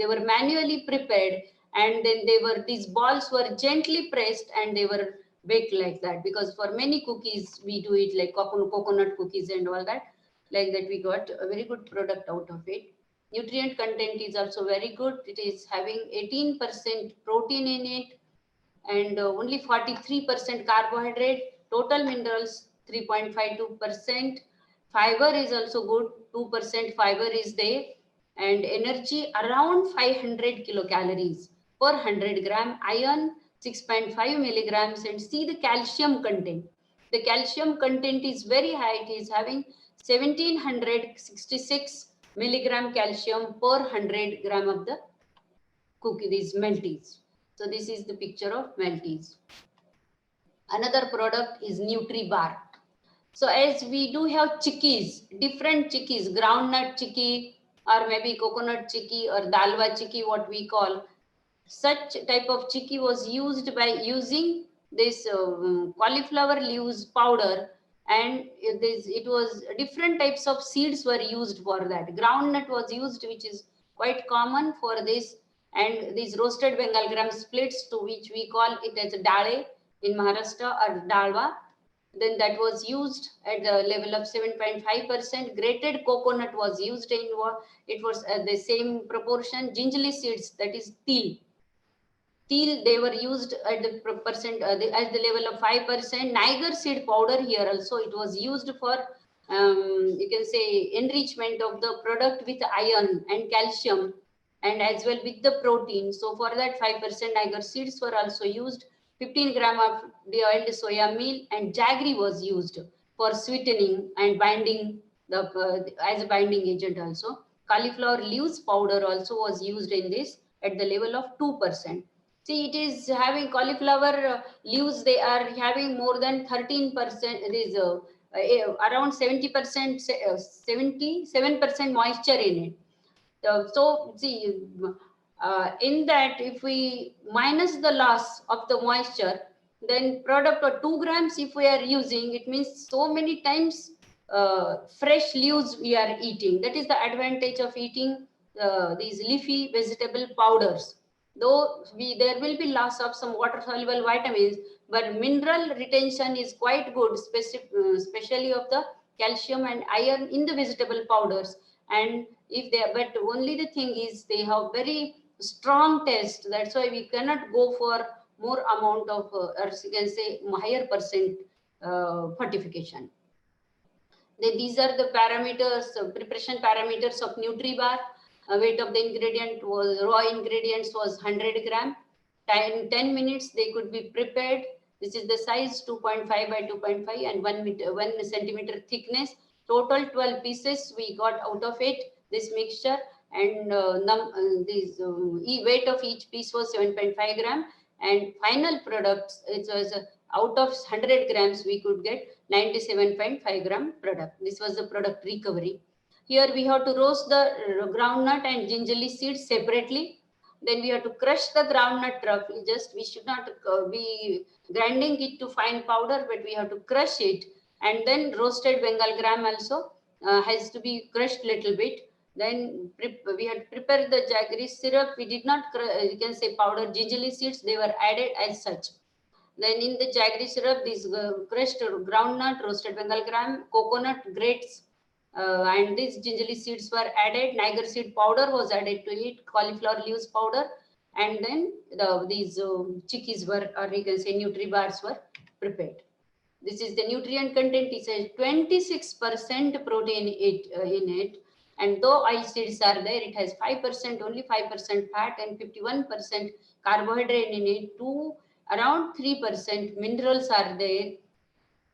were manually prepared, and then these balls were gently pressed, and they were baked like that. Because for many cookies we do it like coconut cookies and all that, like that. We got a very good product out of it. Nutrient content is also very good. It is having 18% protein in it, and only 43% carbohydrate. Total minerals 3.52%. Fiber is also good, 2% fiber is there, and energy around 500 kilocalories per 100 gram. Iron 6.5 milligrams, and see the calcium content. The calcium content is very high. It is having 1766 milligram calcium per 100 gram of the cookie, these Melties. So this is the picture of Melties. Another product is NutriBar. So as we do have chickies, different chickies, groundnut chicky, or maybe coconut chicky, or dalwa chicky, what we call. Such type of chicky was used by using this cauliflower leaves powder, and it was different types of seeds were used for that. Groundnut was used, which is quite common for this, and these roasted Bengal gram splits, to which we call it as dale in Maharashtra, or dalwa. Then that was used at the level of 7.5%. Grated coconut was used it was the same proportion. Gingerly seeds, that is til. Teal, they were used at the percent at the level of 5%. Niger seed powder here also it was used for you can say enrichment of the product with iron and calcium and as well with the protein. So for that 5% Niger seeds were also used. 15 gram of de-oiled soya meal and jaggery was used for sweetening and binding the as a binding agent also. Cauliflower leaves powder also was used in this at the level of 2%. See, it is having cauliflower leaves, they are having more than 13%, this around 70%, 77% moisture in it. So see, in that if we minus the loss of the moisture, then product or 2 grams if we are using, it means so many times fresh leaves we are eating. That is the advantage of eating these leafy vegetable powders. Though there will be loss of some water soluble vitamins, but mineral retention is quite good, especially of the calcium and iron in the vegetable powders. And if they, but only the thing is they have very strong taste. That's why we cannot go for more amount of, or you can say higher percent fortification. These are the parameters, preparation parameters of NutriBar. Weight of the ingredient was, raw ingredients was 100 gram. 10 minutes they could be prepared. This is the size 2.5 by 2.5 and 1 centimeter thickness. Total 12 pieces we got out of it, this mixture, and weight of each piece was 7.5 gram. And final products, it was out of 100 grams we could get 97.5 gram product. This was the product recovery. Here we have to roast the groundnut and gingerly seeds separately. Then we have to crush the groundnut roughly. Just we should not be grinding it to fine powder, but we have to crush it. And then roasted Bengal gram also has to be crushed little bit. Then we had to prepare the jaggery syrup. We did not, you can say powder gingerly seeds, they were added as such. Then in the jaggery syrup, these crushed groundnut, roasted Bengal gram, coconut grates, and these gingerly seeds were added. Niger seed powder was added to it, cauliflower leaves powder, and then these chickpeas were, or you can say NutriBars were prepared. This is the nutrient content. It says 26% protein in it. And though oil seeds are there, it has 5%, only 5% fat and 51% carbohydrate in it. Around 3% minerals are there.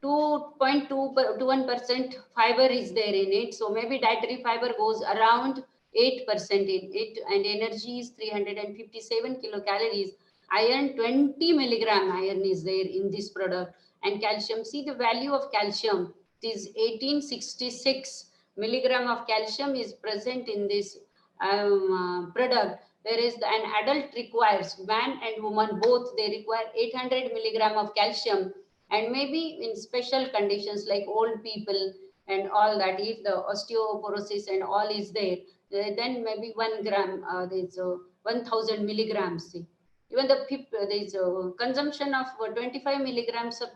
2.2 to 1% fiber is there in it. So maybe dietary fiber goes around 8% in it. And energy is 357 kilocalories. Iron, 20 milligram iron is there in this product. And calcium, see the value of calcium. It is 1866 milligram of calcium is present in this product. Whereas an adult requires, man and woman both, they require 800 milligram of calcium. And maybe in special conditions like old people and all that, if the osteoporosis and all is there, then maybe 1 gram, there's 1000 milligrams. See. Even there's consumption of 25 milligrams of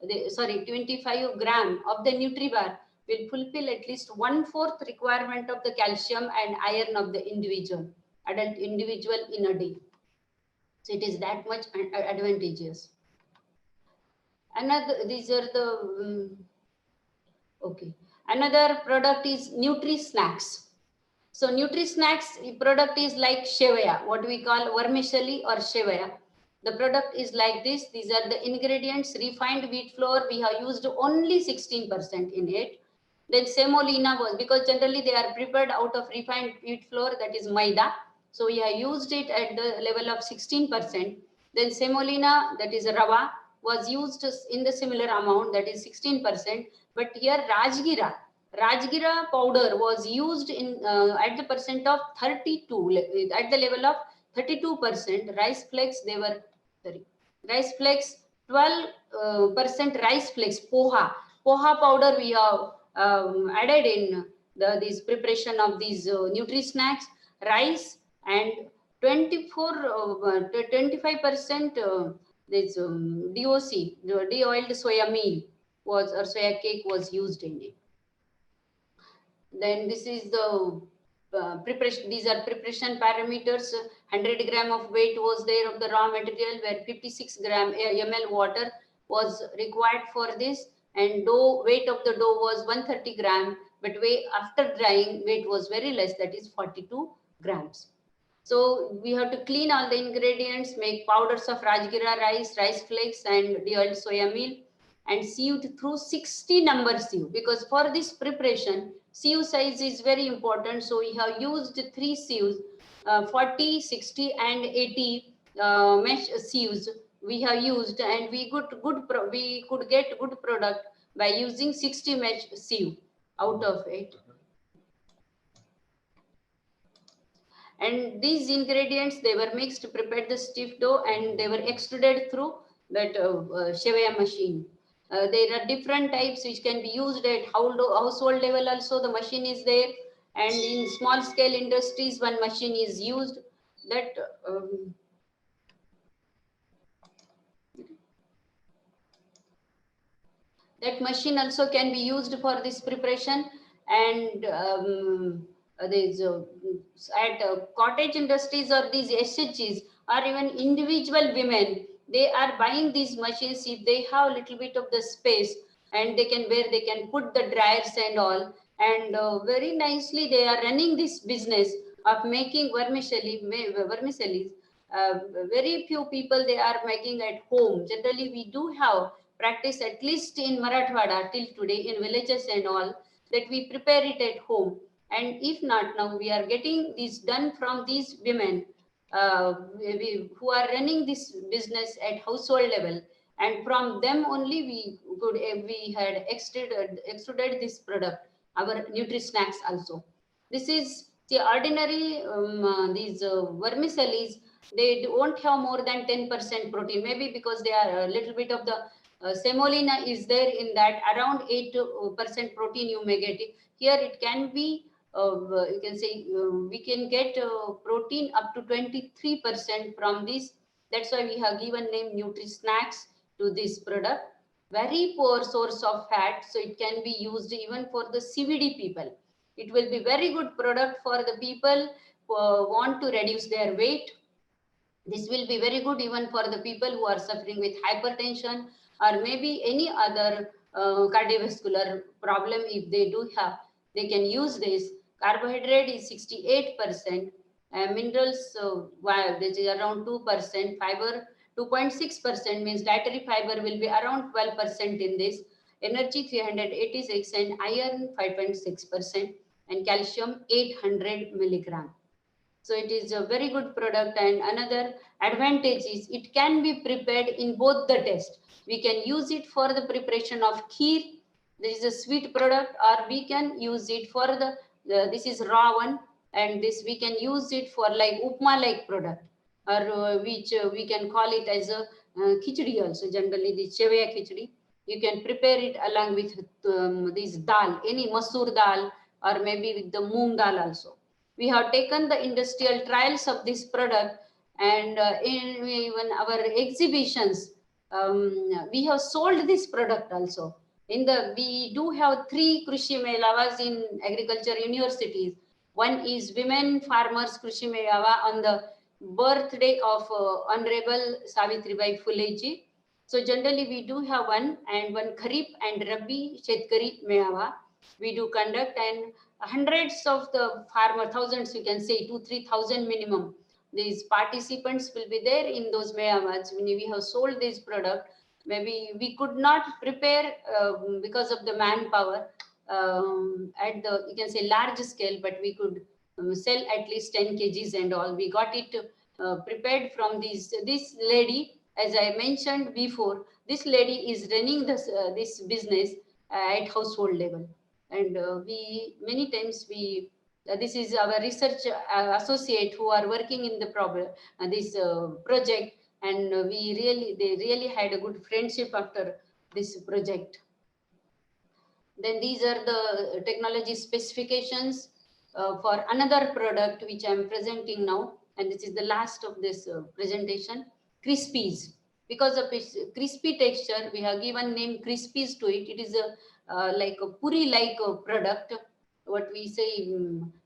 25 gram of the NutriBar will fulfill at least 1/4 requirement of the calcium and iron of the adult individual in a day. So it is that much advantageous. These are the, okay. Another product is Nutri-Snacks. So Nutri-Snacks product is like Shevaya, what we call vermicelli or Shevaya. The product is like this. These are the ingredients. Refined wheat flour, we have used only 16% in it. Then semolina was, because generally they are prepared out of refined wheat flour, that is maida. So we have used it at the level of 16%. Then semolina, that is rava, was used in the similar amount, that is 16%. But here Rajgira powder was used in at the percent of 32, at the level of 32%. Rice flakes, they were, rice flakes, 12% rice flakes, poha powder we have added in this preparation of these Nutri-Snacks, rice, and 25% this DOC, de-oiled soya meal was, or soya cake was used in it. Then this is the preparation. These are preparation parameters. 100 gram of weight was there of the raw material, where 56 gram ml water was required for this, and dough weight of the dough was 130 gram, but weight after drying weight was very less, that is 42 grams. So we have to clean all the ingredients, make powders of Rajgira rice, rice flakes, and de-oiled soya meal, and sieved through 60 number sieve, because for this preparation sieve size is very important. So we have used 3 sieves, 40, 60 and 80 mesh sieves we have used, and we could get good product by using 60 mesh sieve out of it. And these ingredients, they were mixed, prepared the stiff dough, and they were extruded through that Chevia machine. There are different types which can be used at household level also. The machine is there, and in small scale industries, one machine is used. That that machine also can be used for this preparation. And there's at cottage industries or these SHGs, or even individual women, they are buying these machines if they have a little bit of the space, and they can, where they can put the dryers and all, and very nicely they are running this business of making vermicelli. Very few people they are making at home. Generally we do have practice, at least in Marathwada till today, in villages and all, that we prepare it at home. And if not, now we are getting this done from these women who are running this business at household level, and from them only we had extruded this product, our Nutri-Snacks also. This is the ordinary these vermicellis, they won't have more than 10% protein, maybe because they are a little bit of the semolina is there in that, around 8% protein you may get it. Here it can be, you can say, we can get protein up to 23% from this. That's why we have given name Nutri-Snacks to this product. Very poor source of fat, so it can be used even for the CVD people. It will be very good product for the people who want to reduce their weight. This will be very good even for the people who are suffering with hypertension, or maybe any other cardiovascular problem. If they do have, they can use this. Carbohydrate is 68%, minerals which is around 2%, fiber 2.6%, means dietary fiber will be around 12% in this, energy 386, and iron 5.6%, and calcium 800 milligram. So it is a very good product. And another advantage is it can be prepared in both the taste. We can use it for the preparation of kheer. This is a sweet product, or we can use it for this is raw one, and this we can use it for like upma like product, or which we can call it as a khichdi also. Generally the chevia khichdi, you can prepare it along with this dal, any masoor dal, or maybe with the moong dal also. We have taken the industrial trials of this product, and in even our exhibitions, we have sold this product also. We do have 3 Krishi Melavas in agriculture universities. One is Women Farmers Krishi Melava on the birthday of Honorable Savitribai Phule ji. So generally we do have one, and one Kharif and Rabi Shetkari Melava we do conduct, and hundreds of the farmer, thousands you can say, 2,000-3,000 minimum. These participants will be there in those Melavas. When we have sold this product, maybe we could not prepare because of the manpower at the, you can say, large scale, but we could sell at least 10 kgs and all. We got it prepared from this lady, as I mentioned before. This lady is running this business at household level. And we many times this is our research associate who are working in the this project, and they really had a good friendship after this project. Then these are the technology specifications for another product which I am presenting now, and this is the last of this presentation. Crispies. Because of its crispy texture, we have given name Crispies to it. It is a like a puri like product, what we say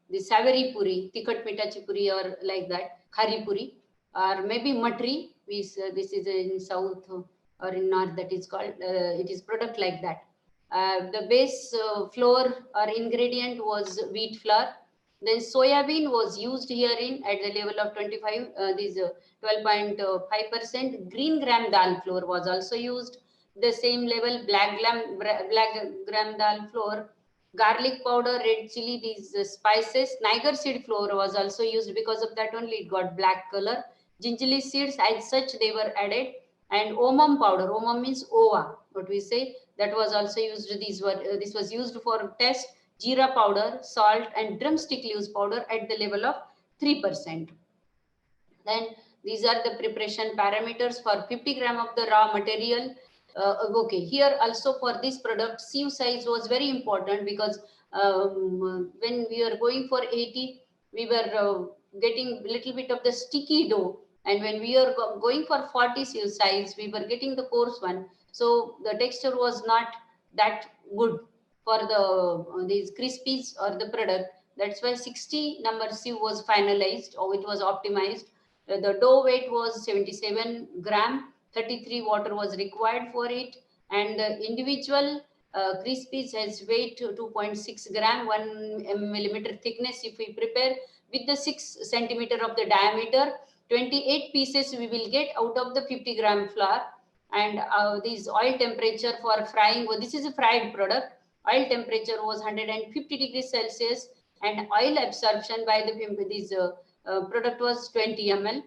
the savory puri, tikkat mitachi puri or like that, khari puri, or maybe matri, this is in south or in north, that is called, it is product like that. The base flour or ingredient was wheat flour. Then soya bean was used herein at the level of 25, 12.5%. Green gram dal flour was also used. The same level, black gram dal flour, garlic powder, red chili, these spices. Niger seed flour was also used, because of that only it got black color. Gingerly seeds as such they were added, and omam powder. Omam means ova, what we say, that was also used. This was used for test. Jeera powder, salt, and drumstick leaves powder at the level of 3%. Then these are the preparation parameters for 50 gram of the raw material. Okay, here also for this product, sieve size was very important, because when we were going for 80, we were getting little bit of the sticky dough, and when we are going for 40 sieve size, we were getting the coarse one. So the texture was not that good for these crispies or the product. That's why 60 number sieve was finalized, or it was optimized. The dough weight was 77 gram, 33 water was required for it, and the individual crispies has weight 2.6 gram, 1 millimeter thickness. If we prepare with the 6 centimeter of the diameter, 28 pieces we will get out of the 50 gram flour. And this oil temperature for frying, well, this is a fried product. Oil temperature was 150 degrees Celsius, and oil absorption by this product was 20 ml.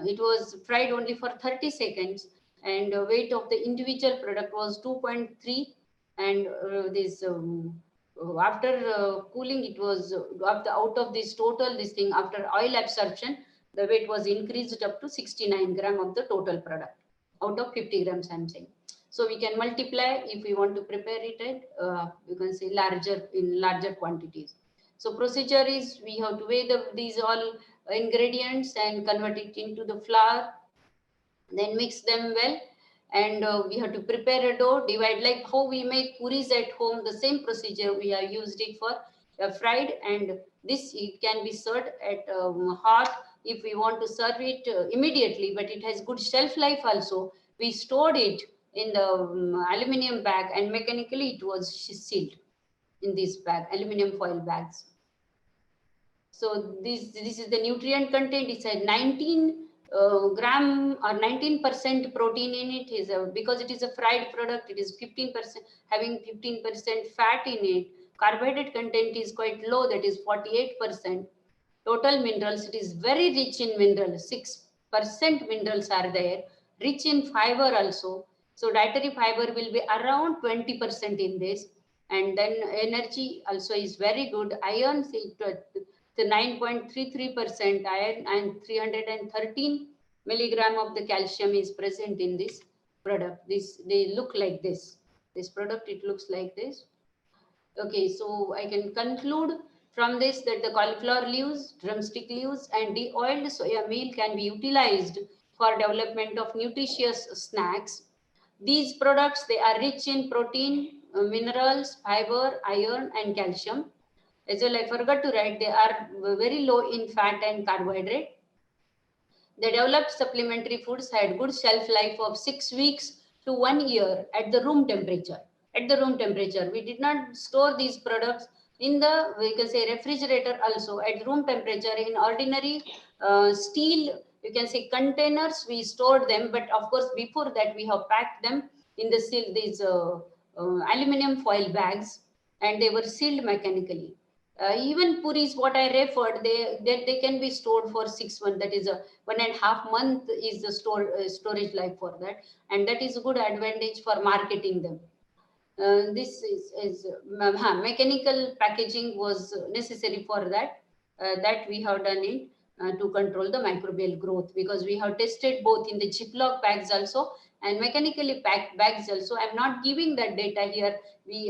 It was fried only for 30 seconds, and weight of the individual product was 2.3. And after cooling, it was out of this total, this thing, after oil absorption, the weight was increased up to 69 gram of the total product out of 50 grams, I'm saying. So we can multiply if we want to prepare it at, you can say, in larger quantities. So procedure is, we have to weigh these all ingredients and convert it into the flour, then mix them well, and we have to prepare a dough, divide like how we make puris at home. The same procedure we have used it for fried, and this it can be served at hot if we want to serve it immediately, but it has good shelf life also. We stored it in the aluminum bag, and mechanically it was sealed in this bag, aluminum foil bags. So this is the nutrient content. It's a 19 gram or 19% protein in it. Is because it is a fried product, it is 15%, having 15% fat in it. Carbohydrate content is quite low, that is 48%. Total minerals, it is very rich in minerals. 6% minerals are there, rich in fiber also. So dietary fiber will be around 20% in this. And then energy also is very good. Iron, the 9.33% iron, and 313 milligram of the calcium is present in this product. They look like this. This product, it looks like this. Okay, so I can conclude from this that the cauliflower leaves, drumstick leaves, and de-oiled soya meal can be utilized for development of nutritious snacks. These products, they are rich in protein, minerals, fiber, iron, and calcium. As well, I forgot to write, they are very low in fat and carbohydrate. The developed supplementary foods had good shelf life of 6 weeks to 1 year at the room temperature. At the room temperature, we did not store these products in the, we can say, refrigerator also. At room temperature, in ordinary steel, you can say, containers, we stored them. But of course, before that, we have packed them in these aluminum foil bags, and they were sealed mechanically. Even puris, what I referred, they can be stored for 6 months. That is a 1.5 month is the storage life for that, and that is a good advantage for marketing them. This is mechanical packaging was necessary for that. That we have done it to control the microbial growth, because we have tested both in the Ziploc bags also and mechanically packed bags also. I'm not giving that data here.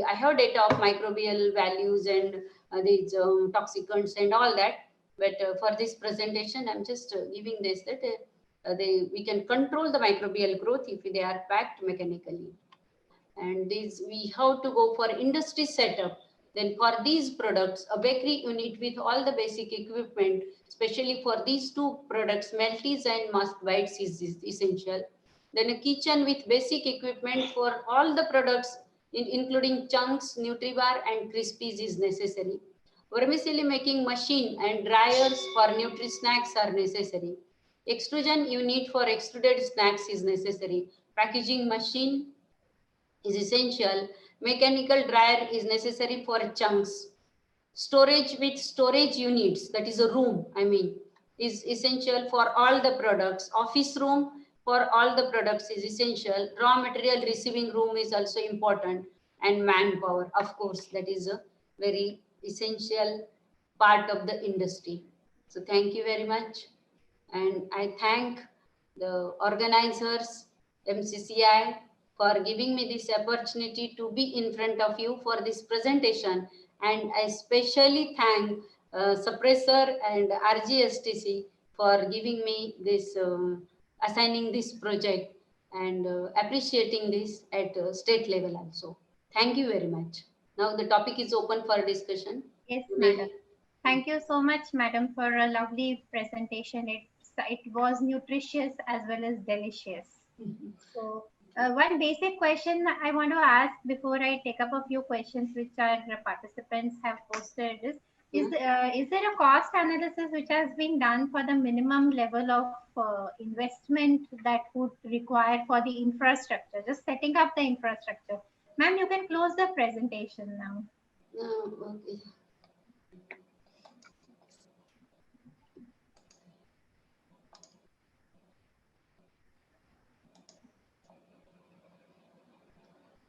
I have data of microbial values and these toxicants and all that. But for this presentation, I'm just giving this that we can control the microbial growth if they are packed mechanically. And these we have to go for industry setup. Then for these products, a bakery unit with all the basic equipment, especially for these two products, Maltese and Musk Whites is essential. Then a kitchen with basic equipment for all the products, including chunks, Nutribar and Crispies is necessary. Vermicelli making machine and dryers for Nutri-Snacks are necessary. Extrusion unit for extruded snacks is necessary. Packaging machine is essential. Mechanical dryer is necessary for chunks. Storage with storage units, that is a room, is essential for all the products. Office room for all the products is essential. Raw material receiving room is also important. And manpower, of course, that is a very essential part of the industry. So thank you very much. And I thank the organizers, MCCI, for giving me this opportunity to be in front of you for this presentation. And I especially thank Suppressor and RGSTC for giving me this, assigning this project and appreciating this at state level also. Thank you very much. Now the topic is open for discussion. Yes, madam. Thank you so much, madam, for a lovely presentation. It was nutritious as well as delicious. So one basic question I want to ask before I take up a few questions which our participants have posted is there a cost analysis which has been done for the minimum level of investment that would require for the infrastructure, just setting up the infrastructure? Ma'am, you can close the presentation now. Okay.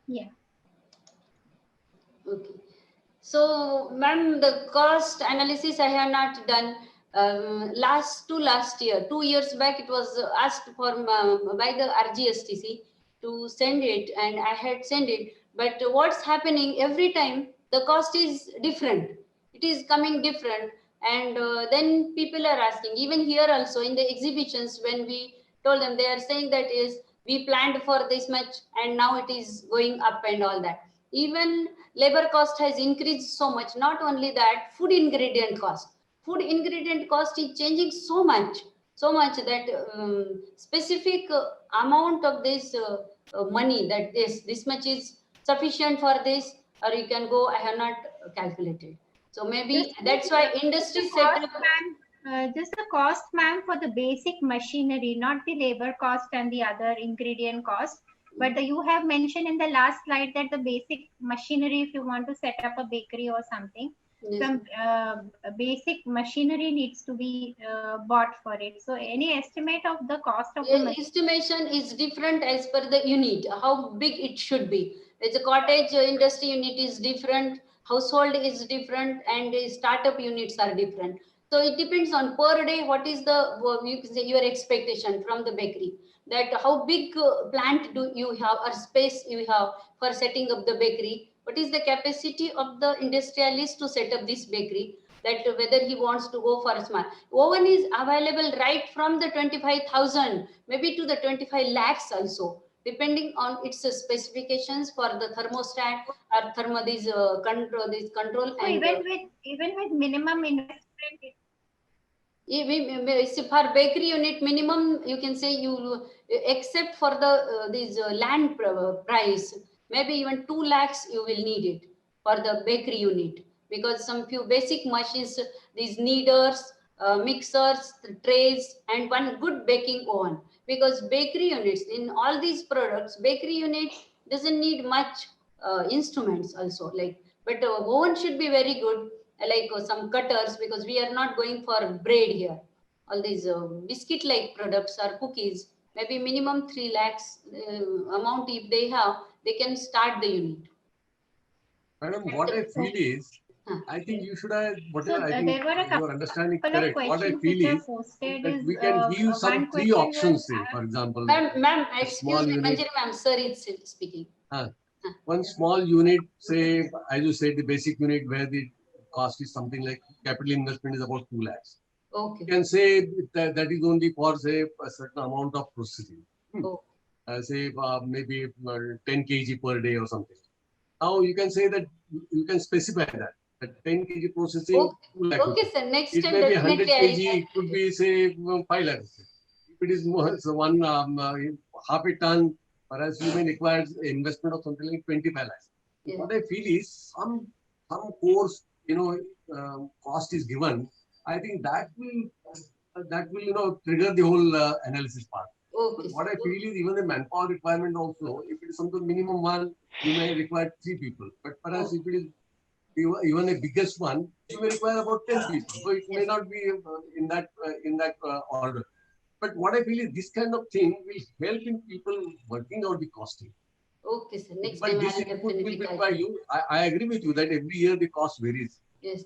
Yeah. Okay. So, ma'am, the cost analysis I have not done. Last year, 2 years back, it was asked for by the RGSTC to send it, and I had sent it. But what's happening every time, the cost is different. It is coming different, and then people are asking. Even here also in the exhibitions, when we told them, they are saying that is we planned for this much, and now it is going up and all that. Even labor cost has increased so much. Not only that, food ingredient cost is changing so much that specific amount of this money, that this much is sufficient for this, or you can go, I have not calculated. So maybe that's why industry set up. Just the cost, ma'am, for the basic machinery, not the labor cost and the other ingredient cost. But you have mentioned in the last slide that the basic machinery, if you want to set up a bakery or something, yes, some basic machinery needs to be bought for it. So any estimate of the cost of the machinery? Estimation is different as per the unit, how big it should be. As a cottage industry unit is different, household is different, and startup units are different. So it depends on per day, what is the, you can say, your expectation from the bakery, that how big plant do you have or space you have for setting up the bakery, what is the capacity of the industrialist to set up this bakery, that whether he wants to go for a small. Oven is available right from the 25,000 maybe to the 25 lakhs also, depending on its specifications for the thermostat or this control. So and even with minimum investment, for bakery unit minimum, you can say, you except for the this land price, maybe even 2 lakhs you will need it for the bakery unit, because some few basic machines, these kneaders, mixers, trays, and one good baking oven. Because bakery units, in all these products, bakery unit doesn't need much instruments also, like, but oven should be very good, like some cutters, because we are not going for bread here. All these biscuit like products or cookies, maybe minimum 3 lakhs amount if they have, they can start the unit. Madam, what I feel is, I think you should have, whatever, so, I think your understanding correct. What I feel is that we can give some 3 options, say, for example. Ma'am, excuse me, Manjari ma'am, sir is speaking. One small unit, say, as you said, the basic unit where the cost is something like capital investment is about 2 lakhs. Okay. You can say that is only for, say, a certain amount of processing. Oh. Say maybe 10 kg per day or something. now you can say that you can specify that 10 kg processing. Okay, 2 lakh okay, rupees. sir. Next It time may be 100 definitely kg. It could be say 5 lakh rupees. If it is more, so one half a ton, whereas you may require investment of something like 25 lakhs. Yeah. What I feel is some course, cost is given. I think that will trigger the whole analysis part. Okay, But what I sir. feel is even the manpower requirement also, if it is something minimum one, you may require 3 people. But perhaps if it is even a biggest one, you may require about 10 people. So it may not be in that order. But what I feel is this kind of thing will help in people working out the costing. Okay, sir. Next But time this I'll input will definitely be by calculate. you. I agree with you that every year the cost varies. Yes.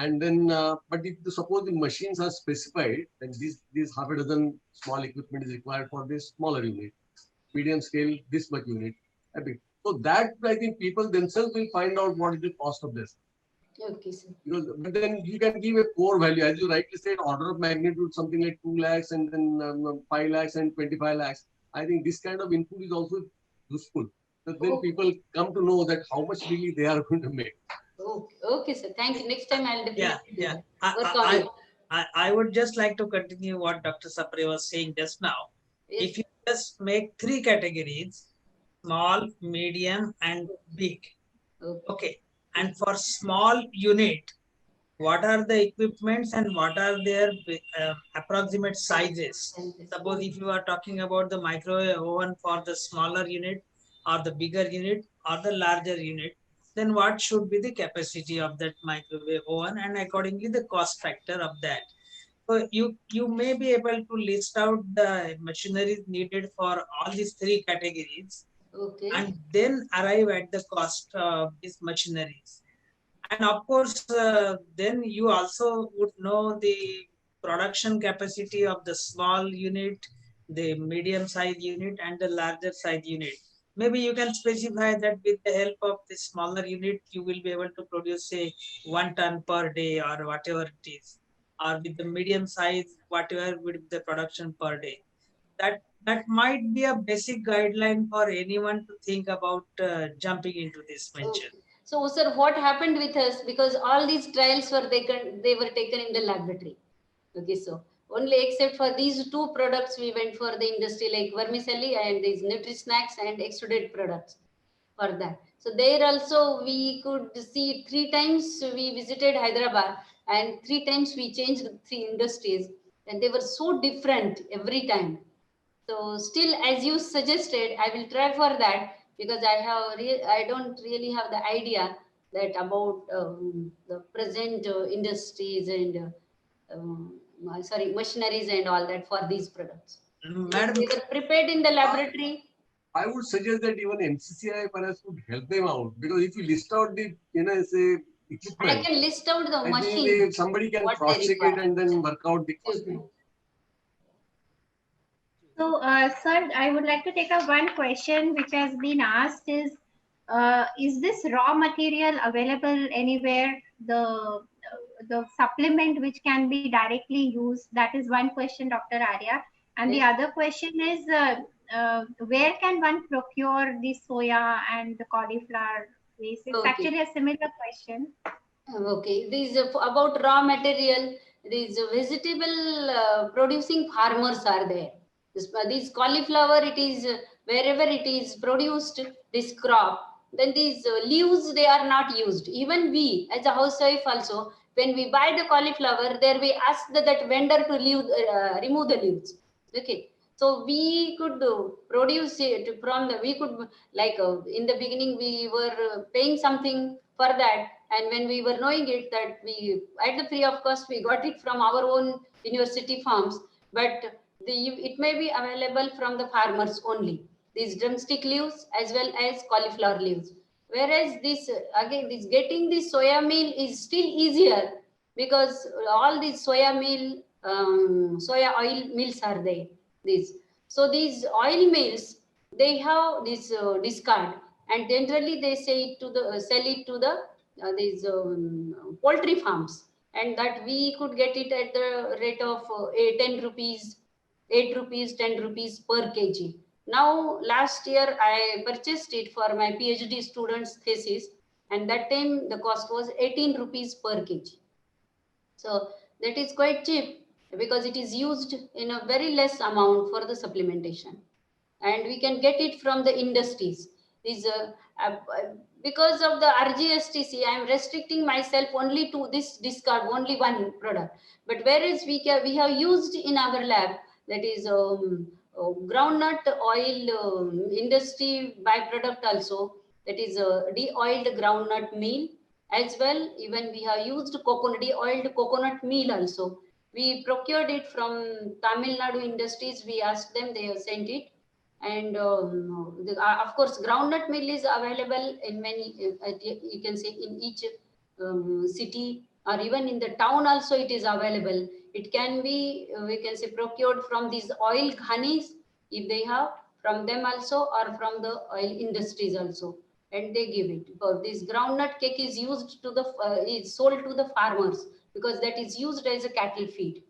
And then, but if suppose the machines are specified, then this half a dozen small equipment is required for this smaller unit, medium scale, this much unit. A bit. So that I think people themselves will find out what is the cost of this. Okay, sir. But then you can give a core value, as you rightly said, order of magnitude, something like 2 lakhs and then 5 lakhs and 25 lakhs. I think this kind of input is also useful. So then Okay. people come to know that how much really they are going to make. Okay, okay, sir. Thank you. Next time I'll definitely do that. Work on I, it. I would just like to continue what Dr. Sapre was saying just now. Yes. If you just make 3 categories, small, medium, and big. Okay. Okay. And for small unit, what are the equipments and what are their approximate sizes? Suppose if you are talking about the microwave oven for the smaller unit or the bigger unit or the larger unit, then what should be the capacity of that microwave oven and accordingly the cost factor of that. So you may be able to list out the machinery needed for all these 3 categories Okay. and then arrive at the cost of these machineries. And of course, then you also would know the production capacity of the small unit, the medium size unit, and the larger size unit. Maybe you can specify that with the help of the smaller unit, you will be able to produce say 1 ton per day or whatever it is, or with the medium size, whatever would be the production per day. That might be a basic guideline for anyone to think about jumping into this venture. Okay. So, sir, what happened with us? Because all these trials were they were taken in the laboratory. Okay, so only except for these 2 products, we went for the industry like vermicelli and these Nutri-Snacks and extruded products for that. So there also we could see 3 times we visited Hyderabad and 3 times we changed 3 industries and they were so different every time. So still, as you suggested, I will try for that because I don't really have the idea that about the present industries and machineries and all that for these products. Madam, They were prepared in the laboratory. I would suggest that even MCCI perhaps would help them out, because if you list out the say I equipment, can list out the I machine. think somebody can what cross they check it require. and then work out the cost. Okay. So, sir, I would like to take up one question which has been asked is this raw material available anywhere? The supplement which can be directly used, that is one question, Dr. Arya. And the Yes. other question is, where can one procure the soya and the cauliflower waste? It's Okay. actually a similar question. Okay, these about raw material, these vegetable producing farmers are there. These cauliflower, it is wherever it is produced, this crop, then these leaves, they are not used. Even we, as a housewife also, when we buy the cauliflower, there we ask that vendor to remove the leaves. Okay. So we could produce it from we could like in the beginning we were paying something for that, and when we were knowing it that we at the free of cost we got it from our own university farms, but it may be available from the farmers only, these drumstick leaves as well as cauliflower leaves. Whereas this again this getting the soya meal is still easier because all these soya meal soya oil mills are there. These oil mills, they have this discard, and generally they say it to the sell it to the these poultry farms, and that we could get it at the rate of 10 rupees, 8 rupees, 10 rupees per kg. Now, last year, I purchased it for my PhD student's thesis, and that time the cost was 18 rupees per kg. So that is quite cheap because it is used in a very less amount for the supplementation. And we can get it from the industries. Because of the RGSTC, I am restricting myself only to this discard, only one product. But whereas we have used in our lab, that is groundnut oil industry byproduct also, that is de-oiled groundnut meal as well. Even we have used de-oiled coconut meal also. We procured it from Tamil Nadu industries. We asked them, they have sent it. And of course, groundnut meal is available in many, you can say in each city or even in the town also it is available. It can be, we can say, procured from these oil honeys if they have, from them also, or from the oil industries also. And they give it. But this groundnut cake is used to the, is sold to the farmers because that is used as a cattle feed.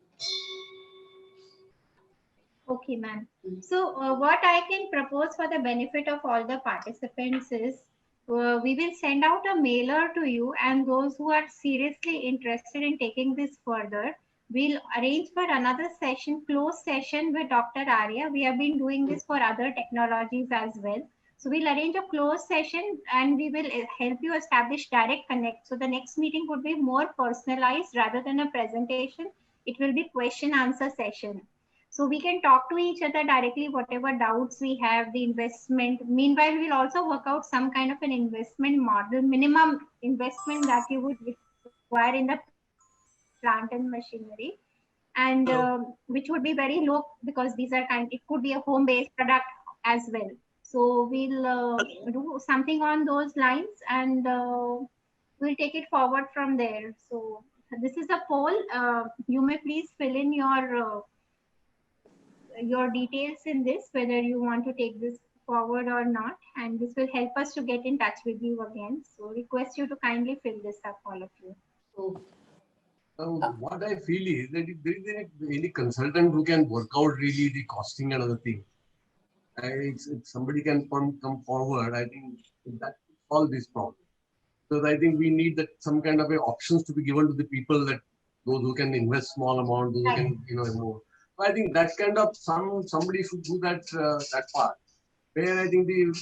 Okay, ma'am. So what I can propose for the benefit of all the participants is we will send out a mailer to you, and those who are seriously interested in taking this further, we'll arrange for another session, closed session with Dr. Arya. We have been doing this for other technologies as well. So we'll arrange a closed session and we will help you establish direct connect. So the next meeting would be more personalized rather than a presentation. It will be question answer session. So we can talk to each other directly, whatever doubts we have, the investment. Meanwhile, we'll also work out some kind of an investment model, minimum investment that you would require in the plant and machinery, and which would be very low because these are it could be a home-based product as well. So we'll do something on those lines, and we'll take it forward from there. So this is a poll. You may please fill in your details in this, whether you want to take this forward or not, and this will help us to get in touch with you again. So request you to kindly fill this up, all of you. What I feel is that if there is any consultant who can work out really the costing and other things, if somebody can come forward, I think that solve this problem. Because I think we need that some kind of options to be given to the people, that those who can invest small amount, those who can more. So I think that kind of somebody should do that that part, where I think the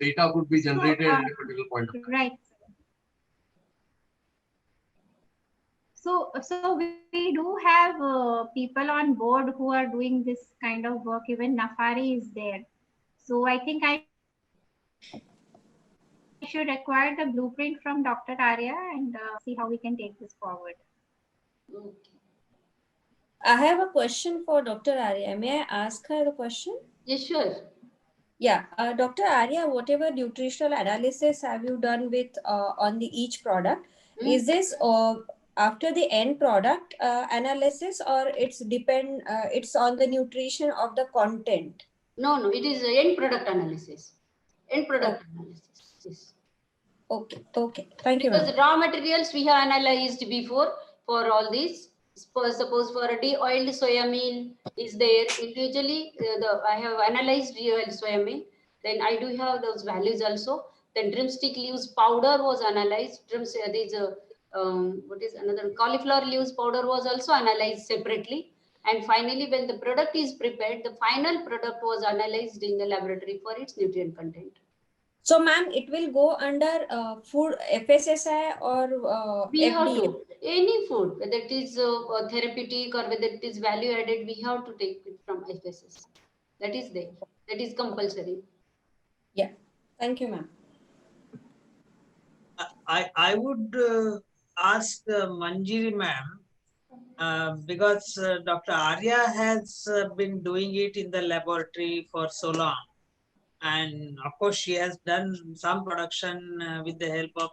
data could be generated at a particular point of time. Right. So we do have people on board who are doing this kind of work. Even Nafari is there. So I think I should acquire the blueprint from Dr. Arya and see how we can take this forward. Okay. I have a question for Dr. Arya. May I ask her the question? Yes, sure. Yeah, Dr. Arya, whatever nutritional analysis have you done with on the each product? Is this after the end product analysis, or it's on the nutrition of the content? No, it is end product analysis. End product analysis. Yes. Okay. Thank you. Because raw materials we have analyzed before for all these. Suppose for a de-oiled soya meal is there. Individually, I have analyzed de-oiled soya meal. Then I do have those values also. Then drumstick leaves powder was analyzed. What is another? Cauliflower leaves powder was also analyzed separately. And finally, when the product is prepared, the final product was analyzed in the laboratory for its nutrient content. So, ma'am, it will go under food FSSAI or we FDA? Have to. Any food, whether it is therapeutic or whether it is value added, we have to take it from FSSAI. That is there. That is compulsory. Yeah. Thank you, ma'am. I would ask Manjiri ma'am, because Dr. Arya has been doing it in the laboratory for so long. And of course, she has done some production with the help of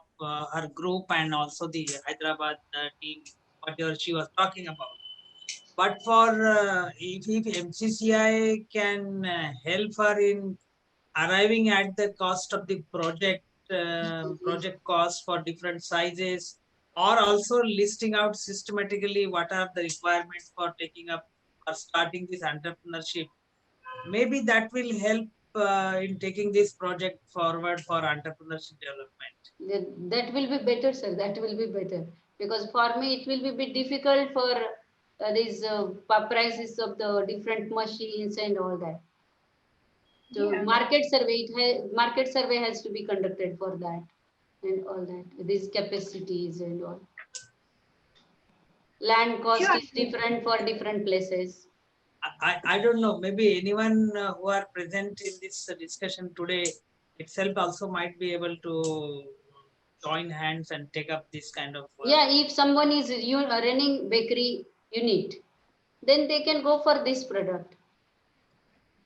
her group and also the Hyderabad team, whatever she was talking about. But for if MCCI can help her in arriving at the cost of the project, project cost for different sizes, or also listing out systematically what are the requirements for taking up or starting this entrepreneurship. maybe that will help in taking this project forward for entrepreneurship development. That will be better, sir. That will be better. Because for me, it will be a bit difficult for these prices of the different machines and all that. So Yeah. market survey has to be conducted for that and all that. These capacities and all. Land cost Sure. is different for different places. I don't know, maybe anyone who are present in this discussion today itself also might be able to join hands and take up this kind of work. Yeah, if someone is running bakery unit, then they can go for this product.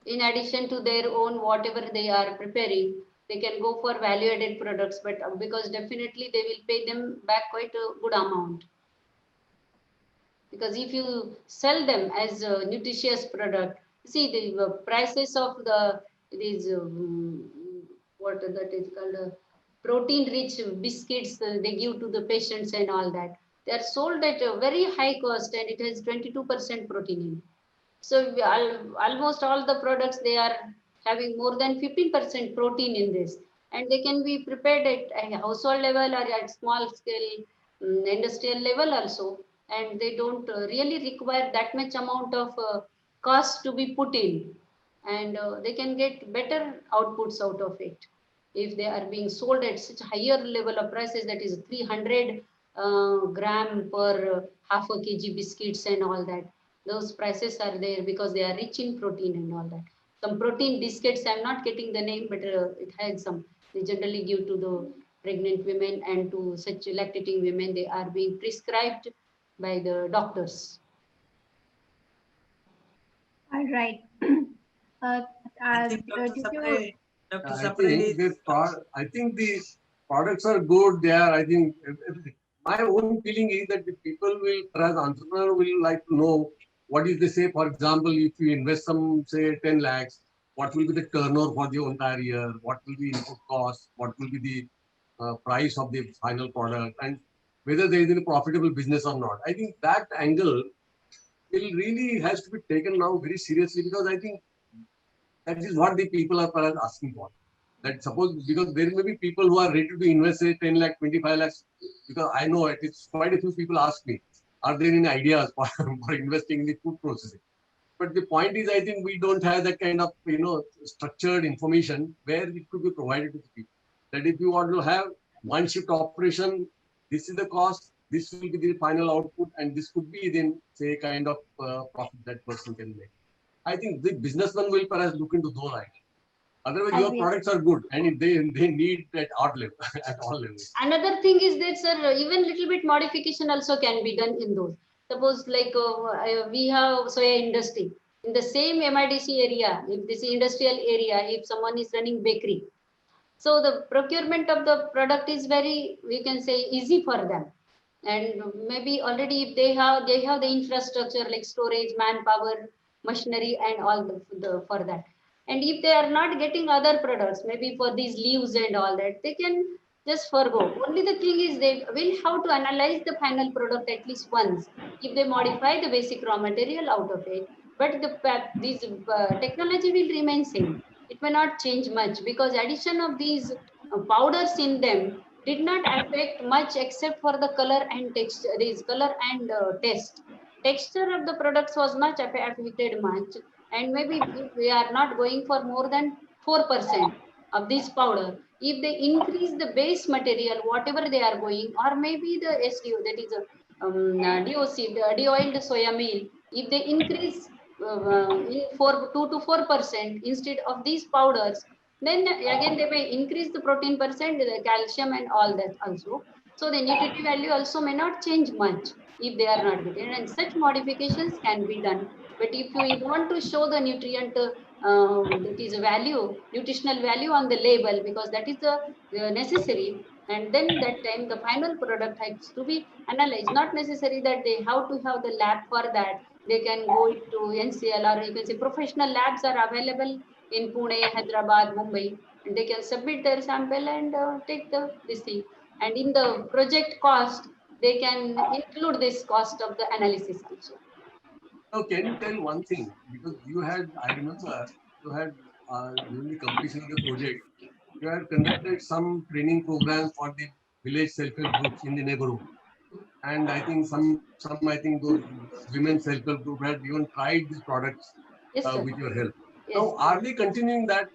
In addition to their own whatever they are preparing, they can go for value added products, but because definitely they will pay them back quite a good amount. Because if you sell them as a nutritious product, see the prices of these what that is called protein rich biscuits they give to the patients and all that, they are sold at a very high cost and it has 22% protein in it. So almost all the products they are having more than 15% protein in this, and they can be prepared at a household level or at small scale industrial level also, and they don't really require that much amount of cost to be put in, and they can get better outputs out of it if they are being sold at such higher level of prices, that is 300 gram per half a kg biscuits and all that. Those prices are there because they are rich in protein and all that. Some protein biscuits, I'm not getting the name, but it has some, they generally give to the pregnant women and to such lactating women, they are being prescribed by the doctors. All right. I think Did you? Dr. I Sapre think I think the products are good. They are. I think my own feeling is that the people will, as entrepreneur, will like to know what is the say. For example, if you invest some say 10 lakhs, what will be the turnover for the entire year? What will be input cost? What will be the price of the final product? And whether there is any profitable business or not. I think that angle will really has to be taken now very seriously, because I think that is what the people are perhaps asking for. That suppose, because there may be people who are ready to invest say 10 lakh, 25 lakhs, because I know it is quite a few people ask me, are there any ideas for investing in the food processing? But the point is, I think we don't have that kind of structured information where it could be provided to the people. That if you want to have one shift operation, this is the cost, this will be the final output, and this could be then say kind of profit that person can make. I think the businessman will perhaps look into those items. Otherwise, your products are good and they need at all level, at all levels. Another thing is that, sir, even little bit modification also can be done in those. Suppose like we have soya industry in the same MIDC area. If this industrial area, if someone is running bakery, so the procurement of the product is very, we can say, easy for them. And maybe already if they have the infrastructure like storage, manpower, machinery, and all for that. And if they are not getting other products, maybe for these leaves and all that, they can just forgo. Only the thing is they will have to analyze the final product at least once. If they modify the basic raw material out of it, but these technology will remain same. It may not change much because addition of these powders in them did not affect much except for the color and texture, these color and taste. Texture of the products was not affected much, and maybe if we are not going for more than 4% of this powder, if they increase the base material, whatever they are going, or maybe the SDO, that is a DOC, the de-oiled soya meal, if they increase in 2 to 4% instead of these powders, then again they may increase the protein percent, the calcium and all that also. So the nutritive value also may not change much if they are not getting, and such modifications can be done. But if you want to show the nutrient that is a value, nutritional value on the label, because that is necessary, and then that time the final product has to be analyzed. Not necessary that they have to have the lab for that. They can go to NCL, or you can say professional labs are available in Pune, Hyderabad, Mumbai, and they can submit their sample and take this thing. And in the project cost, they can include this cost of the analysis also. Now, can you tell one thing? Because you had, I remember, you had during the completion of the project, you had conducted some training program for the village self-help groups in the neighborhood, and I think I think those women self-help group had even tried these products Yes, sir. with your help. Yes. Now, are they continuing that?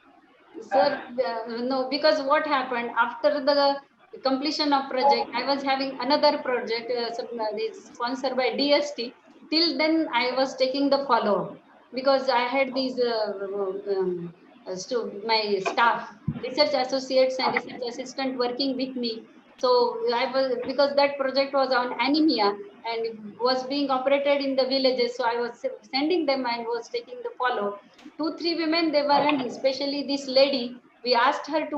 Sir, no, because what happened after the completion of project, I was having another project sponsored by DST. Till then, I was taking the follow because I had these my staff, research associates and research assistant working with me. So I was, because that project was on anemia and was being operated in the villages. So I was sending them and was taking the follow. 2-3 women they were running, especially this lady. We asked her to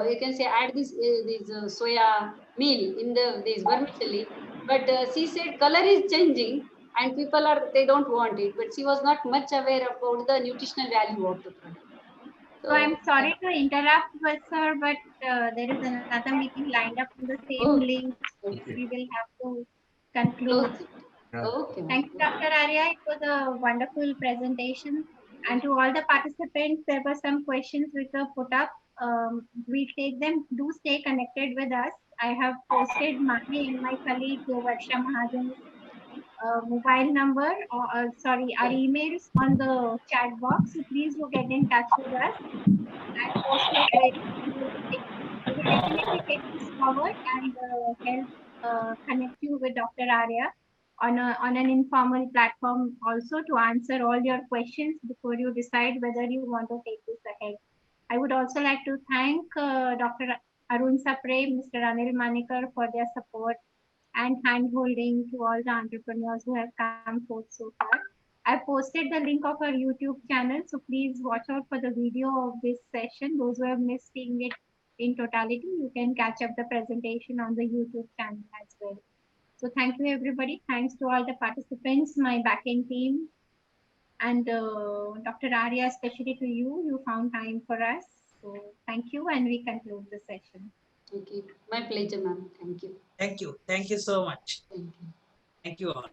you can say add this soya meal in this vermicelli, but she said color is changing and people are they don't want it. But she was not much aware about the nutritional value of the product. So I'm sorry to interrupt, but sir, but there is another meeting lined up on the same Oh, link. So Okay. we will have to conclude. close it. Yeah. Okay. Thank you, Dr. Arya. It was a wonderful presentation. And to all the participants, there were some questions which were put up. We'll take them. Do stay connected with us. I have posted Mani and my colleague Varsha Mahajan's mobile number, or sorry, our emails on the chat box. So please do get in touch with us and post your queries. We will definitely take this forward and help connect you with Dr. Arya on an informal platform also to answer all your questions before you decide whether you want to take this ahead. I would also like to thank Dr. Arun Sapre, Mr. Anil Manikar for their support and hand-holding to all the entrepreneurs who have come forth so far. I posted the link of our YouTube channel, so please watch out for the video of this session. Those who have missed seeing it in totality, you can catch up the presentation on the YouTube channel as well. So thank you everybody. Thanks to all the participants, my backend team, and Dr. Arya, especially to you. You found time for us. So thank you, and we conclude the session. Thank you. My pleasure, ma'am. Thank you. Thank you. Thank you so much. Thank you. Thank you all.